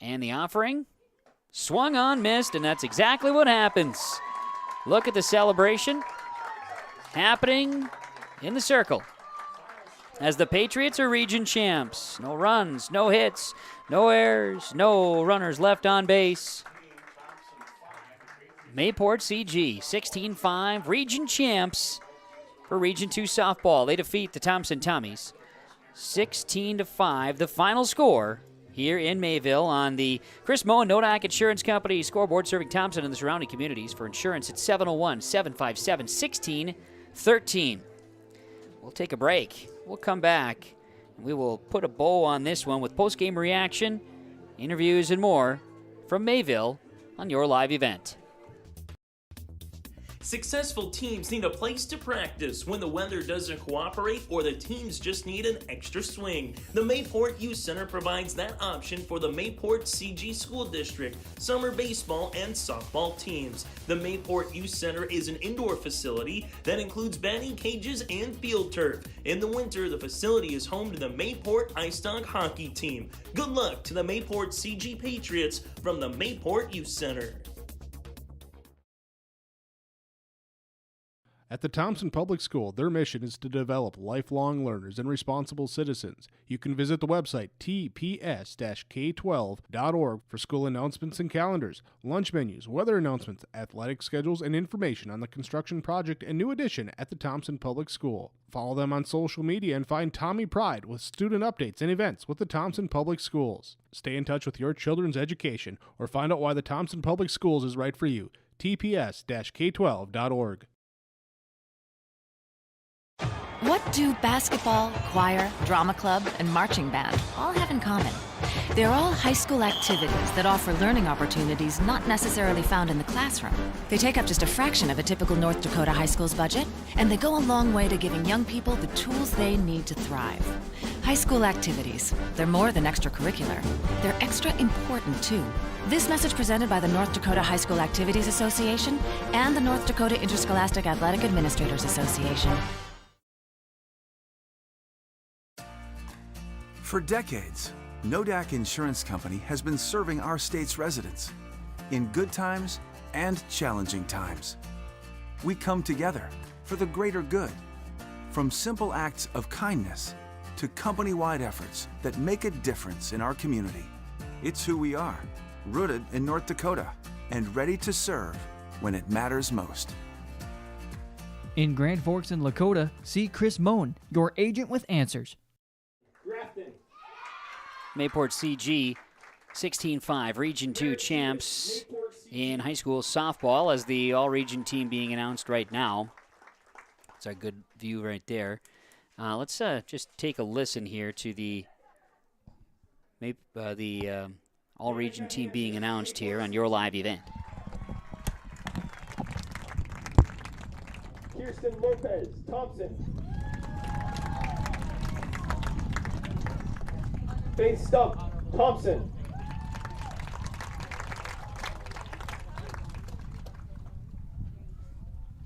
And the offering, swung on, missed, and that's exactly what happens. Look at the celebration happening in the circle as the Patriots are region champs. No runs, no hits, no errors, no runners left on base. Mayport-CG, 16-5, region champs for Region 2 softball. They defeat the Thompson Tommies, 16-5, the final score here in Mayville on the Chris Moen Nodak Insurance Company scoreboard, serving Thompson and the surrounding communities. For insurance, it's 701-757-1613. We'll take a break. We'll come back, and we will put a bow on this one with post-game reaction, interviews, and more from Mayville on your live event. Successful teams need a place to practice when the weather doesn't cooperate or the teams just need an extra swing. The Mayport Youth Center provides that option for the Mayport-CG School District, summer baseball and softball teams. The Mayport Youth Center is an indoor facility that includes batting cages and field turf. In the winter, the facility is home to the Mayport Ice Dog hockey team. Good luck to the Mayport-CG Patriots from the Mayport Youth Center. At the Thompson Public School, their mission is to develop lifelong learners and responsible citizens. You can visit the website tps-k12.org for school announcements and calendars, lunch menus, weather announcements, athletic schedules, and information on the construction project and new addition at the Thompson Public School. Follow them on social media and find Tommy Pride with student updates and events with the Thompson Public Schools. Stay in touch with your children's education or find out why the Thompson Public Schools is right for you. tps-k12.org. What do basketball, choir, drama club, and marching band all have in common? They're all high school activities that offer learning opportunities not necessarily found in the classroom. They take up just a fraction of a typical North Dakota high school's budget, and they go a long way to giving young people the tools they need to thrive. High school activities, they're more than extracurricular. They're extra important, too. This message presented by the North Dakota High School Activities Association and the North Dakota Interscholastic Athletic Administrators Association. For decades, Nodak Insurance Company has been serving our state's residents in good times and challenging times. We come together for the greater good, from simple acts of kindness to company-wide efforts that make a difference in our community. It's who we are, rooted in North Dakota and ready to serve when it matters most. In Grand Forks and Lakota, see Chris Moen, your agent with answers. Mayport-CG 16-5 Region 2 champs in high school softball as the all-region team being announced right now. It's a good view right there. Let's just take a listen here to the all-region team being announced here on your live event. Kirsten Lopez, Thompson. Faith Stump, Thompson.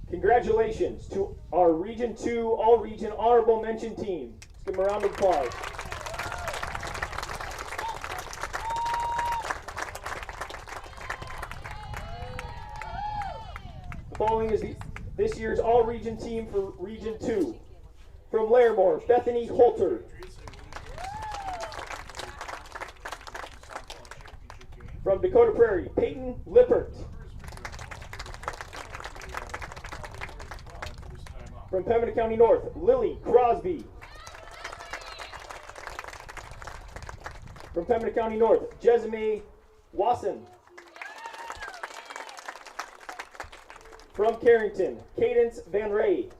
Congratulations to our Region 2 All-Region Honorable Mention team. Let's give them a round of applause. The following is this year's All-Region team for Region 2. From Larimore, Bethany Holter. From Dakota Prairie, Peyton Lippert. From Pembina County North, Lily Crosby. From Pembina County North, Jesime Wasson. From Carrington, Cadence Van Ray.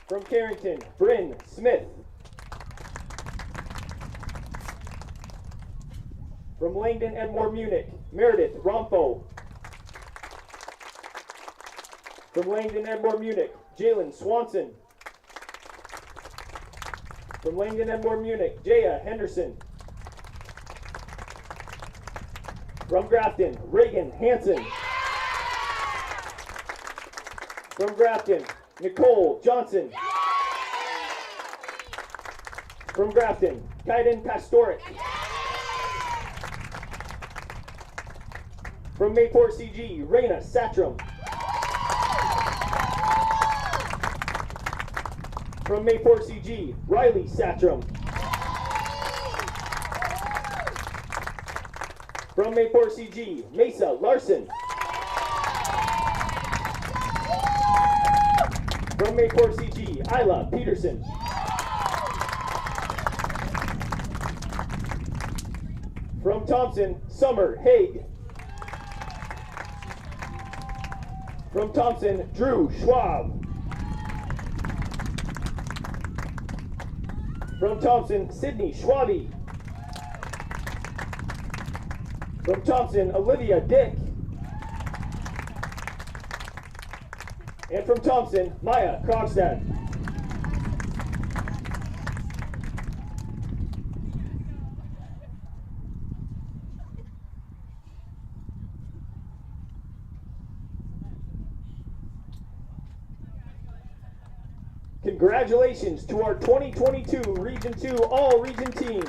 From Carrington, Bryn Smith. From Langdon Edmore Munich, Meredith Rompo. From Langdon Edmore Munich, Jalen Swanson. From Langdon Edmore Munich, Jaya Henderson. From Grafton, Reagan Hansen. From Grafton, Nicole Johnson. From Grafton, Kaiden Pastorik. From Mayport-CG, Raina Satram. From Mayport-CG, Riley Satram. From Mayport-CG, Mesa Larson. From Mayport-CG, Isla Peterson. From Thompson, Summer Haig. From Thompson, Drew Schwab. From Thompson, Sydney Schwabi. From Thompson, Olivia Dick. And from Thompson, Maya Krogstad. Congratulations to our 2022 Region 2 All-Region team.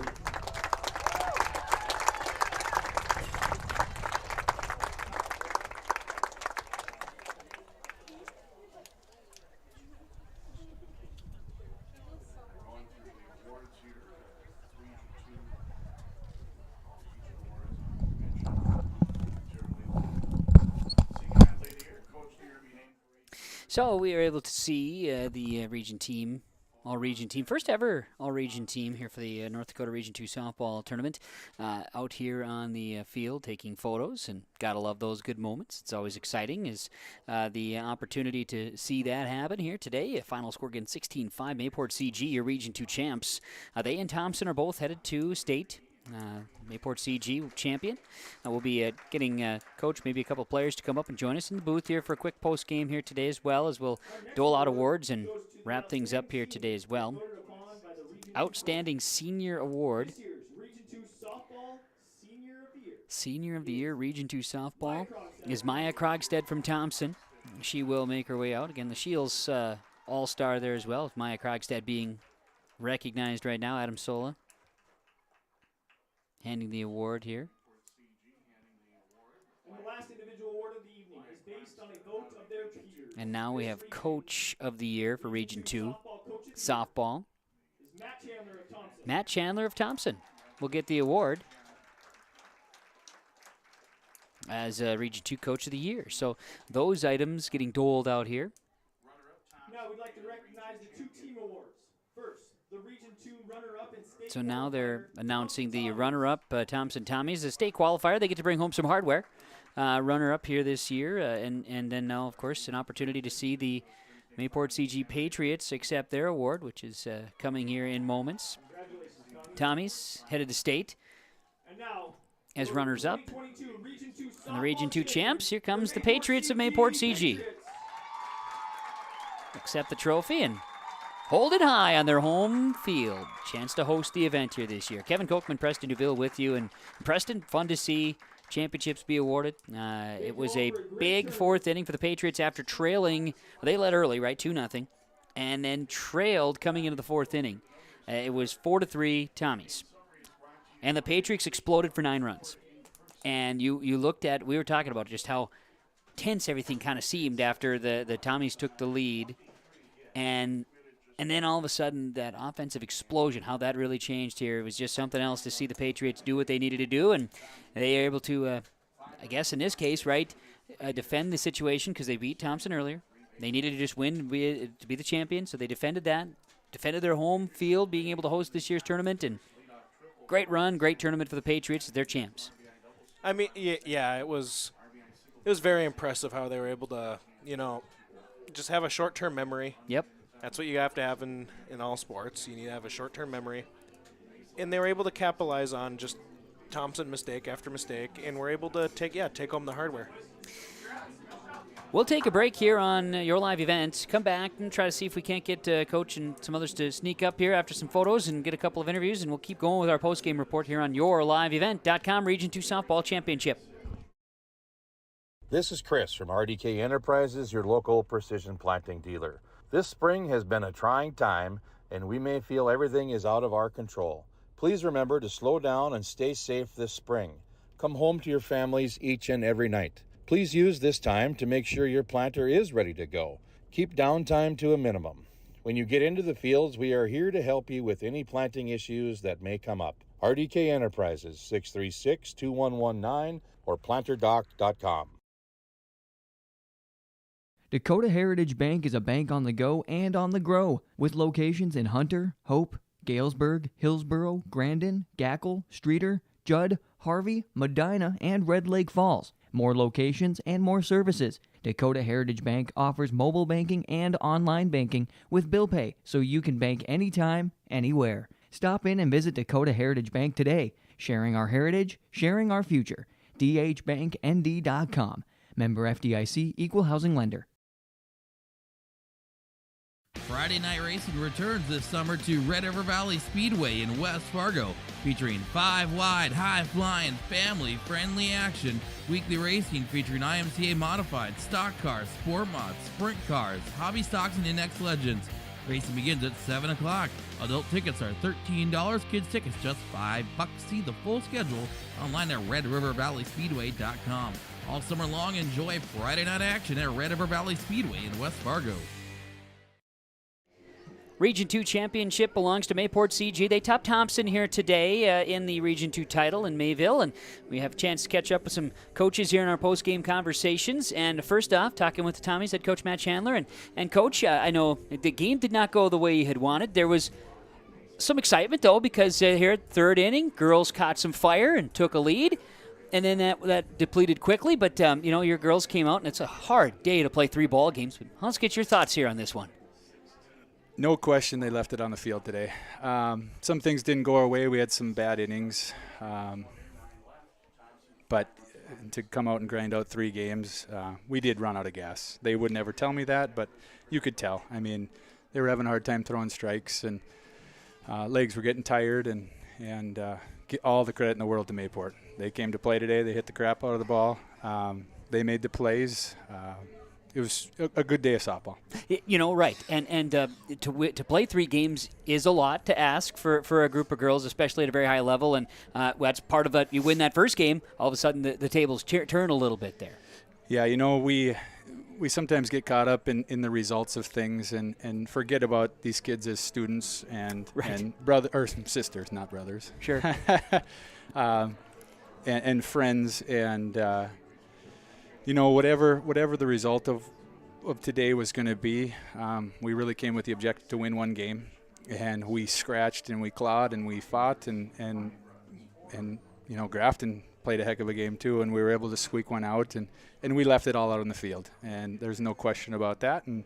So we were able to see the region team, all-region team, first ever all-region team here for the North Dakota Region 2 softball tournament, out here on the field taking photos, and gotta love those good moments. It's always exciting is the opportunity to see that happen here today. A final score again 16-5, Mayport-CG, your Region 2 champs. They and Thompson are both headed to state. Mayport-CG champion. We'll be getting coach, maybe a couple players to come up and join us in the booth here for a quick post game here today, as well as we'll dole out awards and wrap things up here today as well. Outstanding Senior Award. Senior of the Year, Region 2 softball, is Maya Krogstad from Thompson. She will make her way out. Again, the Shields all-star there as well, with Maya Krogstad being recognized right now. Adam Sola handing the award here. And the last individual award of the evening is based on a vote of their peers. And now we have Coach of the Year for Region 2 softball. Matt Chandler of Thompson will get the award as Region 2 Coach of the Year. So those items getting doled out here. Now we'd like to recognize the 2 team awards. First, the Region 2 runner-up in state. So now they're announcing the runner-up, Thompson Tommies, a state qualifier. They get to bring home some hardware. Runner-up here this year, and then now, of course, an opportunity to see the Mayport-CG Patriots accept their award, which is coming here in moments. Tommies headed to state as runners-up. And the Region 2 champs, here comes the Patriots of Mayport-CG. Accept the trophy and hold it high on their home field. Chance to host the event here this year. Kevin Kochman, Preston DuVille with you. And Preston, fun to see championships be awarded. It was a big 4th inning for the Patriots after trailing. They led early, right, 2-0, and then trailed coming into the 4th inning. It was 4-3 Tommies. And the Patriots exploded for 9 runs. And you looked at, we were talking about just how tense everything kind of seemed after the Tommies took the lead. And then all of a sudden, that offensive explosion, how that really changed here. It was just something else to see the Patriots do what they needed to do, and they are able to, I guess in this case, right, defend the situation because they beat Thompson earlier. They needed to just win to be the champion, so they defended that, defended their home field, being able to host this year's tournament, and great run, great tournament for the Patriots. They're champs. I mean, yeah, it was very impressive how they were able to, just have a short-term memory. Yep. That's what you have to have in all sports. You need to have a short-term memory. And they were able to capitalize on just Thompson mistake after mistake, and were able to take home the hardware. We'll take a break here on your live event. Come back and try to see if we can't get Coach and some others to sneak up here after some photos and get a couple of interviews, and we'll keep going with our post-game report here on yourliveevent.com Region 2 Softball Championship. This is Chris from RDK Enterprises, your local precision planting dealer. This spring has been a trying time, and we may feel everything is out of our control. Please remember to slow down and stay safe this spring. Come home to your families each and every night. Please use this time to make sure your planter is ready to go. Keep downtime to a minimum. When you get into the fields, we are here to help you with any planting issues that may come up. RDK Enterprises, 636-2119 or planterdoc.com. Dakota Heritage Bank is a bank on the go and on the grow, with locations in Hunter, Hope, Galesburg, Hillsboro, Grandin, Gackle, Streeter, Judd, Harvey, Medina, and Red Lake Falls. More locations and more services. Dakota Heritage Bank offers mobile banking and online banking with bill pay, so you can bank anytime, anywhere. Stop in and visit Dakota Heritage Bank today. Sharing our heritage, sharing our future. dhbanknd.com. Member FDIC, Equal Housing Lender. Friday Night Racing returns this summer to Red River Valley Speedway in West Fargo, featuring 5-wide, high-flying, family-friendly action. Weekly racing featuring IMCA modified, stock cars, sport mods, sprint cars, hobby stocks, and NX Legends. Racing begins at 7 o'clock. Adult tickets are $13, kids tickets just $5. See the full schedule online at RedRiverValleySpeedway.com. All summer long, enjoy Friday night action at Red River Valley Speedway in West Fargo. Region 2 championship belongs to Mayport-CG. They topped Thompson here today in the Region 2 title in Mayville, and we have a chance to catch up with some coaches here in our post-game conversations. And first off, talking with the Tommies, head coach Matt Chandler. And Coach, I know the game did not go the way you had wanted. There was some excitement, though, because here at third inning, girls caught some fire and took a lead. And then that depleted quickly, but your girls came out, and it's a hard day to play 3 ball games. But let's get your thoughts here on this one. No question they left it on the field today. Some things didn't go our way. We had some bad innings. But to come out and grind out 3 games, we did run out of gas. They would never tell me that, but you could tell. I mean, they were having a hard time throwing strikes, and legs were getting tired, and get all the credit in the world to Mayport. They came to play today. They hit the crap out of the ball. They made the plays. It was a good day of softball. Right. And to play 3 games is a lot to ask for a group of girls, especially at a very high level. And that's part of it. You win that first game, all of a sudden the tables turn a little bit there. Yeah, we sometimes get caught up in the results of things and forget about these kids as students and brother or sisters, not brothers. Sure. and friends and. Whatever the result of today was going to be, we really came with the objective to win 1 game, and we scratched and we clawed and we fought and Grafton played a heck of a game too, and we were able to squeak one out and we left it all out on the field, and there's no question about that. And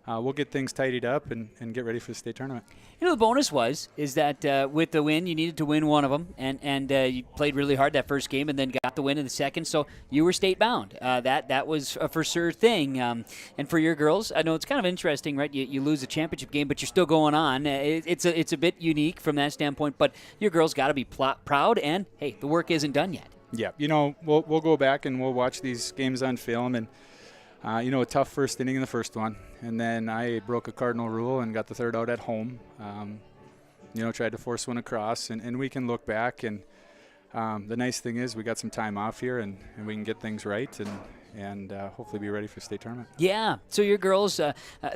we'll get things tidied up and get ready for the state tournament. The bonus is that with the win, you needed to win one of them, and you played really hard that first game and then got the win in the second, so you were state bound. That was a for sure thing. And for your girls, I know it's kind of interesting, right? You lose a championship game, but you're still going on. It's a bit unique from that standpoint, but your girls got to be proud, and, hey, the work isn't done yet. Yeah, we'll go back and we'll watch these games on film, and a tough first inning in the first one. And then I broke a cardinal rule and got the 3rd out at home. Tried to force one across, and we can look back. And the nice thing is we got some time off here, and we can get things right and hopefully be ready for state tournament. Yeah. So your girls,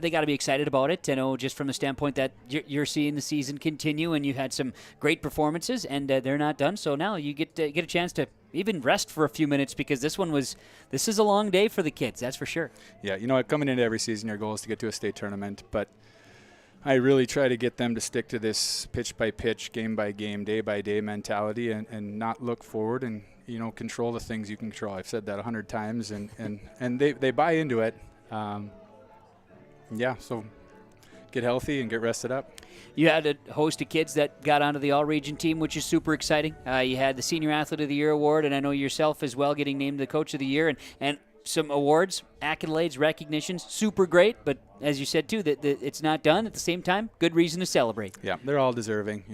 they got to be excited about it. I know just from the standpoint that you're seeing the season continue, and you had some great performances, and they're not done. So now you get a chance to even rest for a few minutes, because this is a long day for the kids, that's for sure. Yeah, coming into every season, your goal is to get to a state tournament, but I really try to get them to stick to this pitch by pitch, game by game, day by day mentality, and not look forward and control the things you can control. I've said that 100 times, and they buy into it. So get healthy and get rested up. You had a host of kids that got onto the all-region team, which is super exciting. You had the Senior Athlete of the Year award, and I know yourself as well getting named the Coach of the Year, and some awards, accolades, recognitions, super great. But as you said, too, that it's not done. At the same time, good reason to celebrate. Yeah, they're all deserving.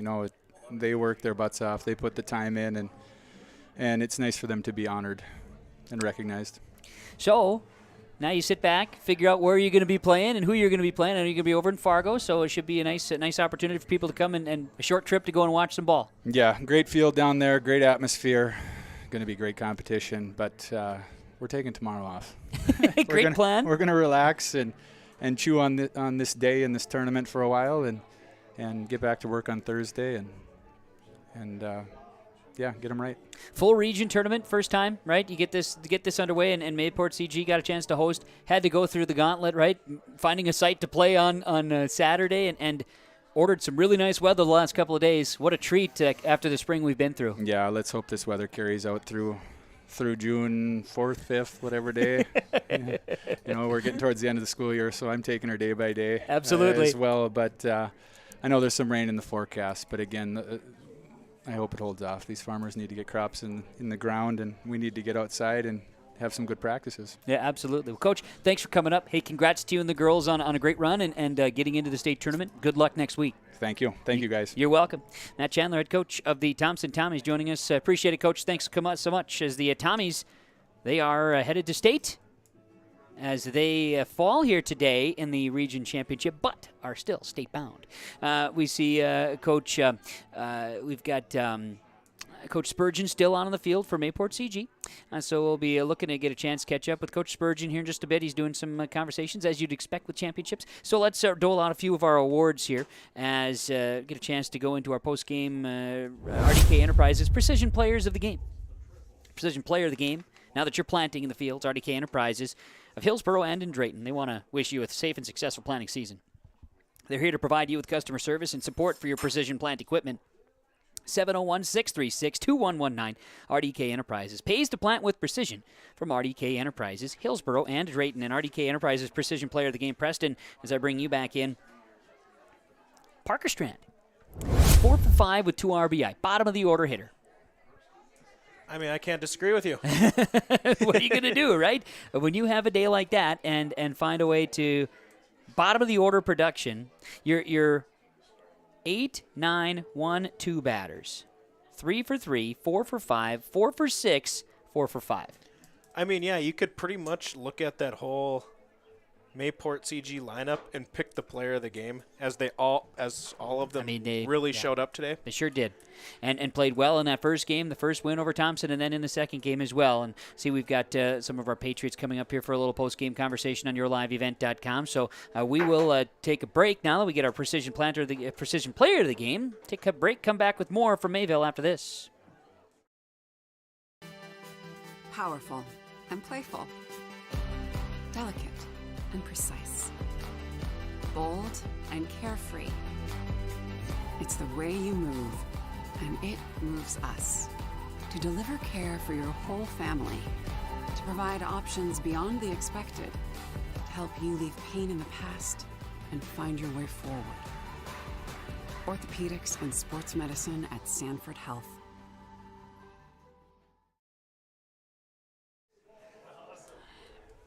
They work their butts off. They put the time in, and it's nice for them to be honored and recognized. So now you sit back, figure out where you're going to be playing and who you're going to be playing. I know you're going to be over in Fargo, so it should be a nice opportunity for people to come and a short trip to go and watch some ball. Yeah, great field down there, great atmosphere, going to be great competition, but we're taking tomorrow off. Great plan. We're going to relax and chew on this day in this tournament for a while and get back to work on Thursday and get them right. Full region tournament, first time, right? You get this underway, and Mayport-CG got a chance to host. Had to go through the gauntlet, right? Finding a site to play on Saturday, and ordered some really nice weather the last couple of days. What a treat after the spring we've been through. Yeah, let's hope this weather carries out through June 4th, 5th, whatever day. We're getting towards the end of the school year, so I'm taking her day by day. Absolutely. As well, but I know there's some rain in the forecast, but again, I hope it holds off. These farmers need to get crops in the ground, and we need to get outside and have some good practices. Yeah, absolutely. Well, Coach, thanks for coming up. Hey, congrats to you and the girls on a great run and getting into the state tournament. Good luck next week. Thank you. Thank you, guys. You're welcome. Matt Chandler, head coach of the Thompson Tommies, joining us. Appreciate it, Coach. Thanks so much. As the Tommies, they are headed to state as they fall here today in the region championship, but are still state bound. We see Coach. We've got Coach Spurgeon still on the field for Mayport-CG. So we'll be looking to get a chance to catch up with Coach Spurgeon here in just a bit. He's doing some conversations, as you'd expect with championships. So let's dole out a few of our awards here as get a chance to go into our post-game RDK Enterprises Precision Players of the Game. Precision Player of the Game. Now that you're planting in the fields, RDK Enterprises of Hillsboro and in Drayton, they want to wish you a safe and successful planting season. They're here to provide you with customer service and support for your precision plant equipment. 701-636-2119, RDK Enterprises. Pays to plant with precision from RDK Enterprises, Hillsboro and Drayton. And RDK Enterprises Precision Player of the Game, Preston, as I bring you back in. Parker Strand, 4 for 5 with 2 RBI, bottom of the order hitter. I mean, I can't disagree with you. What are you going to do, right? When you have a day like that and find a way to bottom of the order production, you're 8, 9, 1, 2 batters. 3 for 3, 4 for 5, 4 for 6, 4 for 5. I mean, yeah, you could pretty much look at that whole Mayport-CG lineup and pick the player of the game as all of them really showed up today. They sure did. And played well in that first game, the first win over Thompson, and then in the second game as well. And see, we've got some of our Patriots coming up here for a little post-game conversation on yourliveevent.com. So we will take a break now that we get our Precision Player of the Game. Take a break, come back with more from Mayville after this. Powerful and playful. Delicate and precise. Bold and carefree. It's the way you move, and it moves us. To deliver care for your whole family. To provide options beyond the expected. To help you leave pain in the past and find your way forward. Orthopedics and sports medicine at Sanford Health.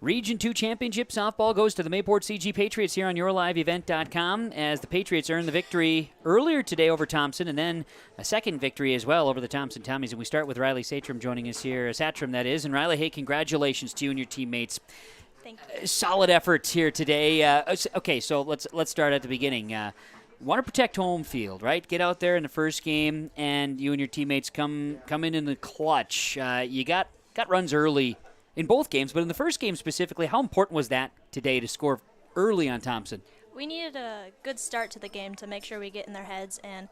Region 2 Championship softball goes to the Mayport-CG Patriots here on yourliveevent.com as the Patriots earned the victory earlier today over Thompson and then a second victory as well over the Thompson Tommies. And we start with Riley Satrom joining us here, Satrom that is. And Riley, hey, congratulations to you and your teammates. Thank you. Solid effort here today. Okay, so let's start at the beginning. Want to protect home field, right? Get out there in the first game and you and your teammates come in the clutch. You got runs early in both games, but in the first game specifically, how important was that today to score early on Thompson? We needed a good start to the game to make sure we get in their heads, and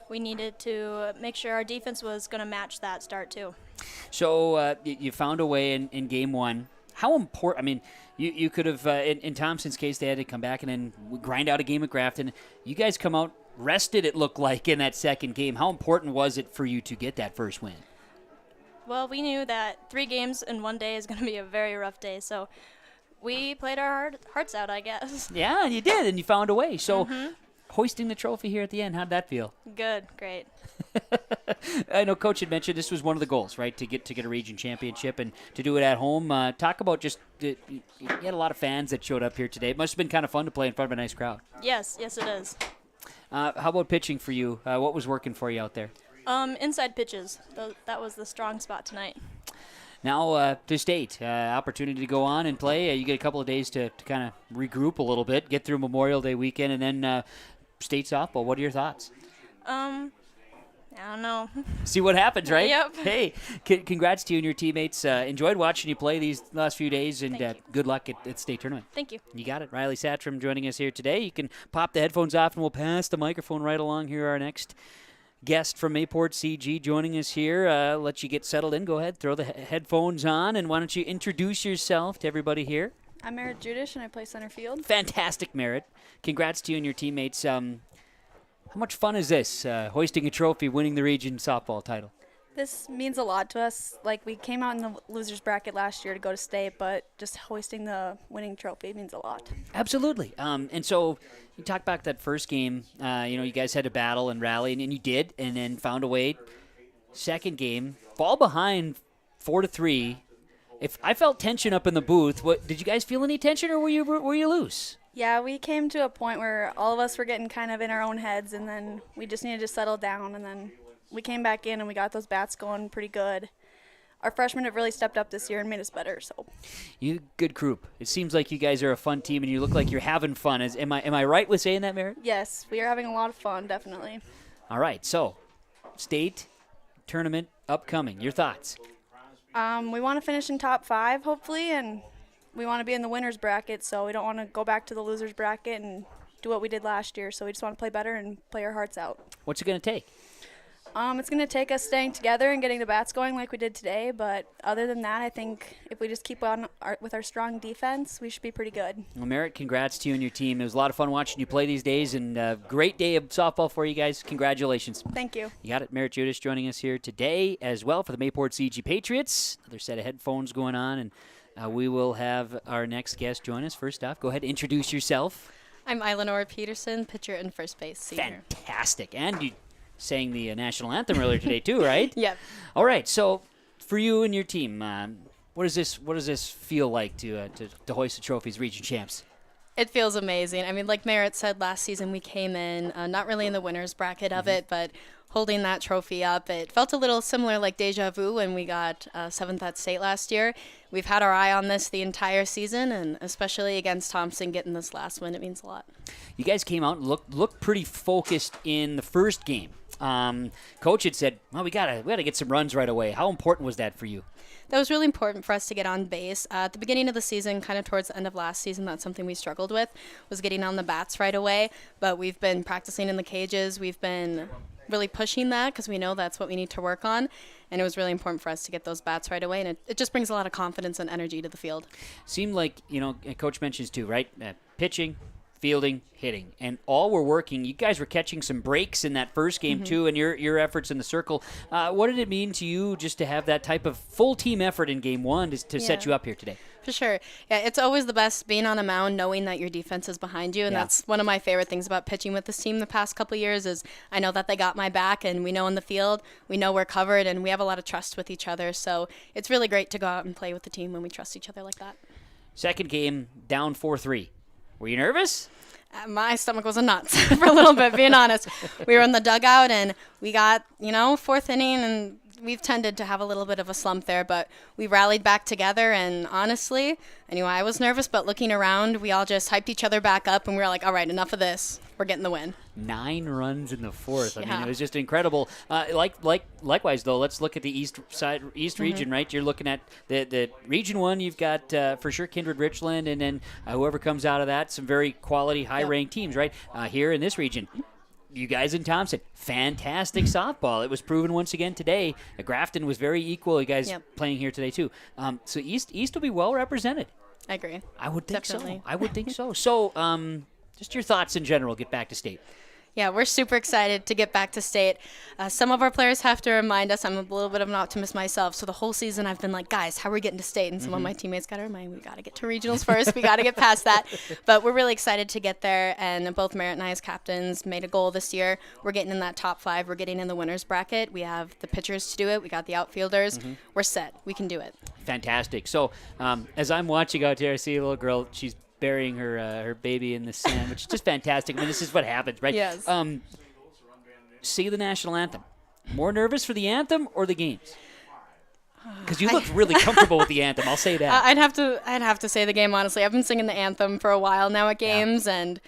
we needed to make sure our defense was going to match that start too. So you found a way in game one. How important, I mean, you could have, in Thompson's case, they had to come back and then grind out a game at Grafton. You guys come out rested, it looked like, in that second game. How important was it for you to get that first win? Well, we knew that 3 games in one day is going to be a very rough day, so we played our hearts out, I guess. Yeah, you did, and you found a way. So hoisting the trophy here at the end, how'd that feel? Good, great. I know Coach had mentioned this was one of the goals, right, to get a region championship and to do it at home. Talk about just you had a lot of fans that showed up here today. It must have been kind of fun to play in front of a nice crowd. Yes, it is. How about pitching for you? What was working for you out there? Inside pitches. That was the strong spot tonight. Now to state, opportunity to go on and play. You get a couple of days to kind of regroup a little bit, get through Memorial Day weekend, and then state softball. What are your thoughts? I don't know. See what happens, right? Yep. Hey, congrats to you and your teammates. Enjoyed watching you play these last few days, and good luck at state tournament. Thank you. You got it. Riley Satrom joining us here today. You can pop the headphones off, and we'll pass the microphone right along here. Our next guest from Mayport-CG joining us here. Let you get settled in. Go ahead, throw the headphones on, and why don't you introduce yourself to everybody here? I'm Merritt Judish, and I play center field. Fantastic, Merritt. Congrats to you and your teammates. How much fun is this, hoisting a trophy, winning the region softball title? This means a lot to us. Like, we came out in the losers bracket last year to go to state, but just hoisting the winning trophy means a lot. Absolutely. And so you talk back that first game, you guys had to battle and rally, and you did, and then found a way. Second game, fall behind 4-3. If I felt tension up in the booth, did you guys feel any tension, or were you loose? Yeah, we came to a point where all of us were getting kind of in our own heads, and then we just needed to settle down, and then we came back in and we got those bats going pretty good. Our freshmen have really stepped up this year and made us better. So, you good group. It seems like you guys are a fun team, and you look like you're having fun. Am I right with saying that, Merritt? Yes, we are having a lot of fun, definitely. All right, so state tournament upcoming. Your thoughts? We want to finish in top 5, hopefully, and we want to be in the winner's bracket, so we don't want to go back to the loser's bracket and do what we did last year. So we just want to play better and play our hearts out. What's it going to take? It's going to take us staying together and getting the bats going like we did today. But other than that, I think if we just keep on with our strong defense, we should be pretty good. Well, Merritt, congrats to you and your team. It was a lot of fun watching you play these days, and great day of softball for you guys. Congratulations. Thank you. You got it. Merritt Judas joining us here today as well for the Mayport-CG Patriots. Another set of headphones going on, and we will have our next guest join us. First off, go ahead and introduce yourself. I'm Eleanor Peterson, pitcher and first base senior. Fantastic. And you sang the national anthem earlier today too, right? Yep. All right. So for you and your team, what does this feel like to hoist the trophy as region champs? It feels amazing. I mean, like Merritt said, last season we came in not really in the winner's bracket of it, but holding that trophy up, it felt a little similar like deja vu when we got 7th at state last year. We've had our eye on this the entire season, and especially against Thompson, getting this last win, it means a lot. You guys came out and looked pretty focused in the first game. Coach had said, well, we gotta get some runs right away. How important was that for you? That was really important for us to get on base. At the beginning of the season, kind of towards the end of last season, that's something we struggled with, was getting on the bats right away. But we've been practicing in the cages. We've been really pushing that because we know that's what we need to work on. And it was really important for us to get those bats right away. And it just brings a lot of confidence and energy to the field. Seemed like, Coach mentions too, right? Pitching, fielding, hitting, and all were working. You guys were catching some breaks in that first game too, and your efforts in the circle. What did it mean to you just to have that type of full team effort in game one to set you up here today? For sure. Yeah, it's always the best being on a mound knowing that your defense is behind you, and that's one of my favorite things about pitching with this team the past couple of years is I know that they got my back, and we know in the field, we know we're covered, and we have a lot of trust with each other. So it's really great to go out and play with the team when we trust each other like that. Second game, down 4-3. Were you nervous? My stomach was in knots for a little bit, being honest. We were in the dugout, and we got, fourth inning, and we've tended to have a little bit of a slump there, but we rallied back together, and honestly, anyway, I was nervous, but looking around, we all just hyped each other back up, and we were like, all right, enough of this. We're getting the win. 9 runs in the fourth. I mean, it was just incredible. Likewise, though, let's look at the east region, right? You're looking at the region one. You've got for sure Kindred Richland, and then whoever comes out of that, some very quality, high-ranked teams, right? Here in this region, you guys in Thompson, fantastic softball. It was proven once again today. Grafton was very equal. You guys playing here today too. So East will be well represented. I agree. I would think Definitely. so. I would think so. So, just your thoughts in general. Get back to state. Yeah, we're super excited to get back to state. Some of our players have to remind us. I'm a little bit of an optimist myself. So the whole season I've been like, guys, how are we getting to state? And some of my teammates got to remind me, we got to get to regionals first. We got to get past that. But we're really excited to get there. And both Merritt and I as captains made a goal this year. We're getting in that top 5. We're getting in the winner's bracket. We have the pitchers to do it. We got the outfielders. We're set. We can do it. Fantastic. So as I'm watching out here, I see a little girl. She's burying her baby in the sand, which is just fantastic. I mean, this is what happens, right? Yes. See the national anthem. More nervous for the anthem or the games? Because you look really comfortable with the anthem. I'll say that. I'd have to say the game, honestly. I've been singing the anthem for a while now at games, and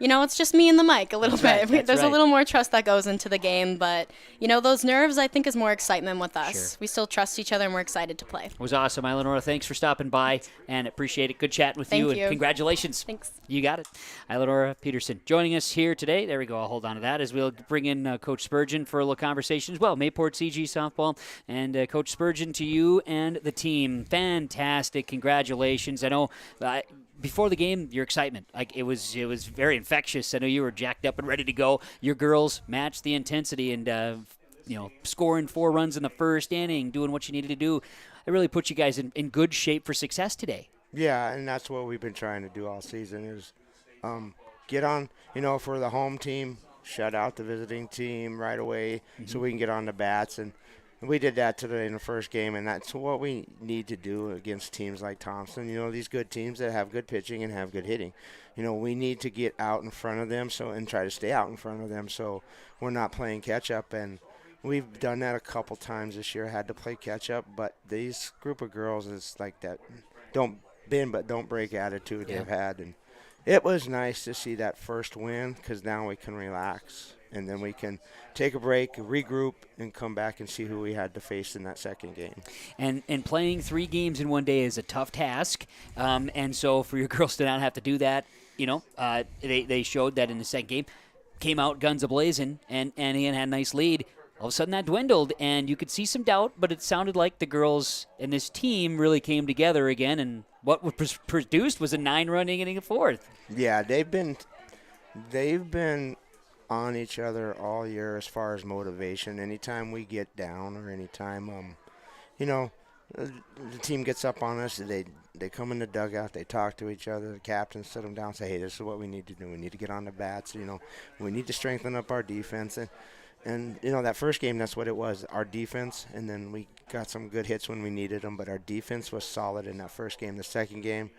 it's just me and the mic a little bit. There's a little more trust that goes into the game, but, those nerves, I think, is more excitement with us. Sure. We still trust each other, and we're excited to play. It was awesome. Eleonora, thanks for stopping by, and appreciate it. Good chatting with you, Thank you. And congratulations. Thanks. You got it. Eleonora Peterson joining us here today. There we go. I'll hold on to that as we'll bring in Coach Spurgeon for a little conversation as well. Mayport-CG softball, and Coach Spurgeon to you and the team. Fantastic. Congratulations. I know before the game, your excitement, it was very infectious. I know you were jacked up and ready to go. Your girls matched the intensity and, scoring 4 runs in the first inning, doing what you needed to do. It really put you guys in good shape for success today. Yeah, and that's what we've been trying to do all season is get on, for the home team, shut out the visiting team right away so we can get on the bats. And we did that today in the first game, and that's what we need to do against teams like Thompson. These good teams that have good pitching and have good hitting. We need to get out in front of them and try to stay out in front of them so we're not playing catch-up. And we've done that a couple times this year, had to play catch-up. But these group of girls is like that don't bend but don't break attitude they've had. And it was nice to see that first win because now we can relax. and then we can take a break, regroup, and come back and see who we had to face in that second game. And playing 3 games in one day is a tough task, and so for your girls to not have to do that, they showed that in the second game, came out guns a-blazing, and Ian had a nice lead. All of a sudden that dwindled, and you could see some doubt, but it sounded like the girls and this team really came together again, and what was produced was a 9-run inning in the fourth. Yeah, they've been on each other all year as far as motivation. Anytime we get down or anytime, the team gets up on us, they come in the dugout, they talk to each other, the captains sit them down, say, hey, this is what we need to do. We need to get on the bats. We need to strengthen up our defense. And that first game, that's what it was, our defense, and then we got some good hits when we needed them, but our defense was solid in that first game. The second game,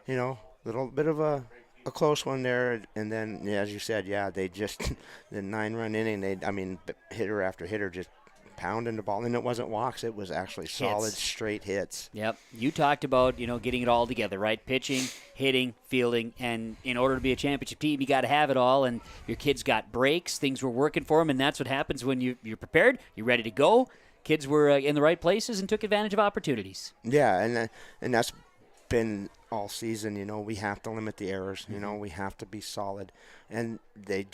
little bit of a close one there, and then, as you said, they just, the 9-run inning, hitter after hitter just pounding the ball, and it wasn't walks, it was actually solid, straight hits. Yep. You talked about, getting it all together, right? Pitching, hitting, fielding, and in order to be a championship team, you got to have it all, and your kids got breaks, things were working for them, and that's what happens when you're prepared, you're ready to go. Kids were in the right places and took advantage of opportunities. Yeah, and that's been all season. We have to limit the errors. We have to be solid, and they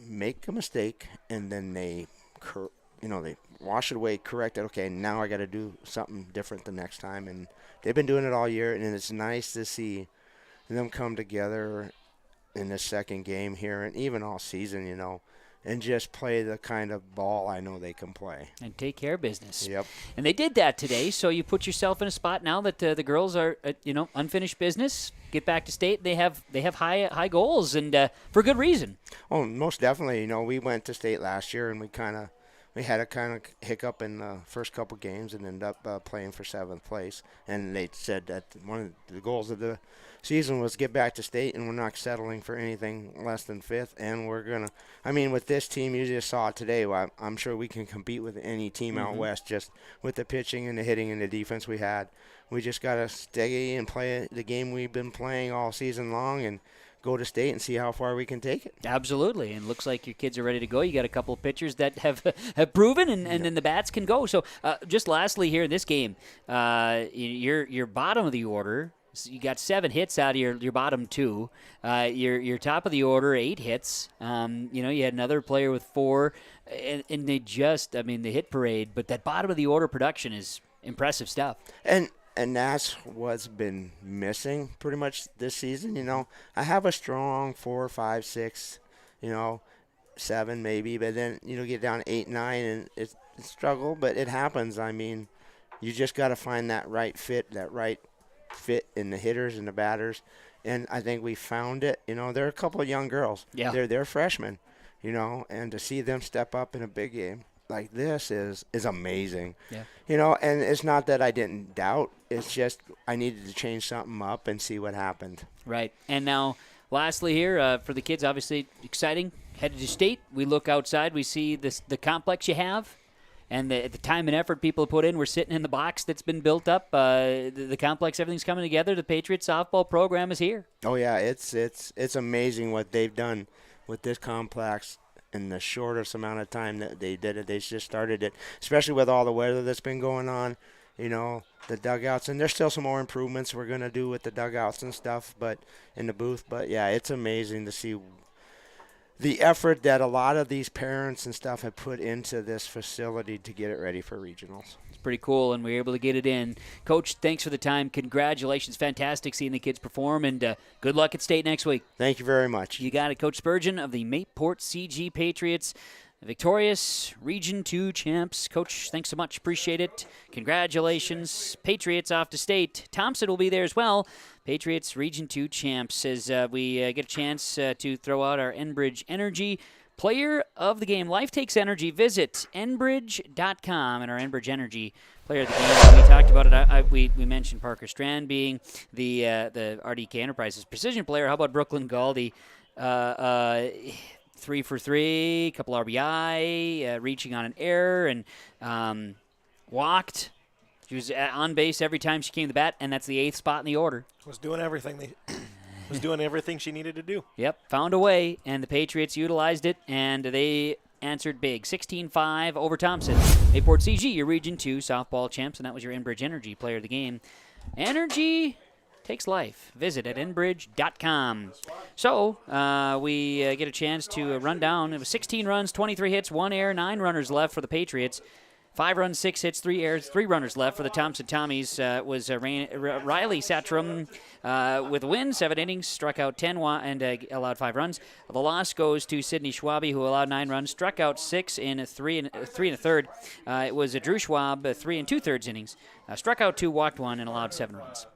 make a mistake, and then they wash it away, correct it. Okay, now I got to do something different the next time, and they've been doing it all year, and it's nice to see them come together in this second game here, and even all season, and just play the kind of ball I know they can play. And take care of business. Yep. And they did that today, so you put yourself in a spot now that the girls are, unfinished business, get back to state. They have high goals, and for good reason. Oh, most definitely. We went to state last year, and we had a kind of hiccup in the first couple games and ended up playing for 7th place. And they said that one of the goals of the season was get back to state, and we're not settling for anything less than 5th. And we're going to, with this team, you just saw it today. Well, I'm sure we can compete with any team out west just with the pitching and the hitting and the defense we had. We just got to stay and play the game we've been playing all season long and go to state and see how far we can take it. Absolutely, and looks like your kids are ready to go. You got a couple of pitchers that have proven, and then the bats can go. So just lastly here in this game, your bottom of the order, you got 7 hits out of your bottom 2. Your top of the order, 8 hits. You had another player with 4, and they just, the hit parade. But that bottom of the order production is impressive stuff. And that's what's been missing pretty much this season. I have a strong 4, 5, 6, 7 maybe, but then get down 8, 9, and it's a struggle, but it happens. You just got to find that right fit in the hitters and the batters, and I think we found it. There are a couple of young girls. Yeah, they're freshmen, and to see them step up in a big game like this is amazing. Yeah. And it's not that I didn't doubt. It's just I needed to change something up and see what happened. Right. And now, lastly here, for the kids, obviously exciting. Headed to state. We look outside. We see the complex you have and the time and effort people have put in. We're sitting in the box that's been built up. The complex, everything's coming together. The Patriots softball program is here. Oh, yeah. It's amazing what they've done with this complex in the shortest amount of time that they did it. They just started it, especially with all the weather that's been going on, the dugouts. And there's still some more improvements we're going to do with the dugouts and stuff, but in the booth. But, yeah, it's amazing to see the effort that a lot of these parents and stuff have put into this facility to get it ready for regionals. Pretty cool, and we were able to get it in. Coach, thanks for the time. Congratulations. Fantastic seeing the kids perform, and good luck at state next week. Thank you very much. You got it, Coach Spurgeon of the Mayport-CG Patriots, victorious Region 2 champs. Coach, thanks so much. Appreciate it. Congratulations. Patriots off to state. Thompson will be there as well. Patriots Region 2 champs as we get a chance to throw out our Enbridge Energy Player of the Game. Life takes energy. Visit Enbridge.com and our Enbridge Energy Player of the Game. We talked about it. We mentioned Parker Strand being the RDK Enterprises Precision Player. How about Brooklyn Galdi? 3 for 3, couple RBI, reaching on an error, and walked. She was on base every time she came to the bat, and that's the 8th spot in the order. Was doing everything. was doing everything she needed to do. Yep, found a way, and the Patriots utilized it, and they answered big. 16-5 over Thompson. Mayport-CG, your Region 2 softball champs, and that was your Enbridge Energy player of the game. Energy takes life. Visit at enbridge.com. So we get a chance to run down. It was 16 runs, 23 hits, 1 error, 9 runners left for the Patriots. 5 runs, 6 hits, 3 errors, 3 runners left for the Thompson Tommies. Was Riley Satrum with a win, 7 innings, struck out 10 and allowed 5 runs. The loss goes to Sidney Schwabe, who allowed 9 runs, struck out 6 in 3 and a third. It was Drew Schwab, 3 and 2/3 innings, struck out 2, walked 1, and allowed 7 runs.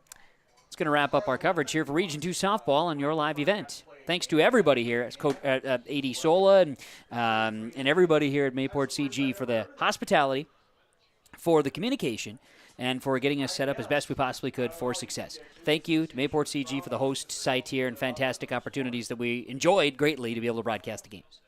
It's going to wrap up our coverage here for Region 2 softball on your live event. Thanks to everybody here, A.D. Sola and everybody here at Mayport-CG for the hospitality, for the communication, and for getting us set up as best we possibly could for success. Thank you to Mayport-CG for the host site here and fantastic opportunities that we enjoyed greatly to be able to broadcast the games.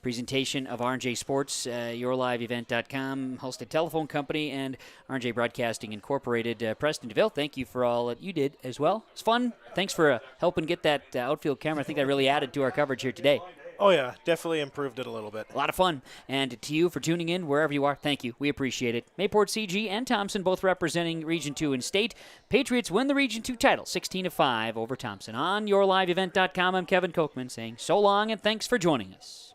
Presentation of R&J Sports, yourliveevent.com, Halstead Telephone Company, and R&J Broadcasting Incorporated. Preston DeVille, thank you for all that you did as well. It's fun. Thanks for helping get that outfield camera. I think that really added to our coverage here today. Oh, yeah, definitely improved it a little bit. A lot of fun. And to you for tuning in wherever you are, thank you. We appreciate it. Mayport-CG and Thompson both representing Region 2 in state. Patriots win the Region 2 title, 16-5 over Thompson. On yourliveevent.com, I'm Kevin Kochman saying so long and thanks for joining us.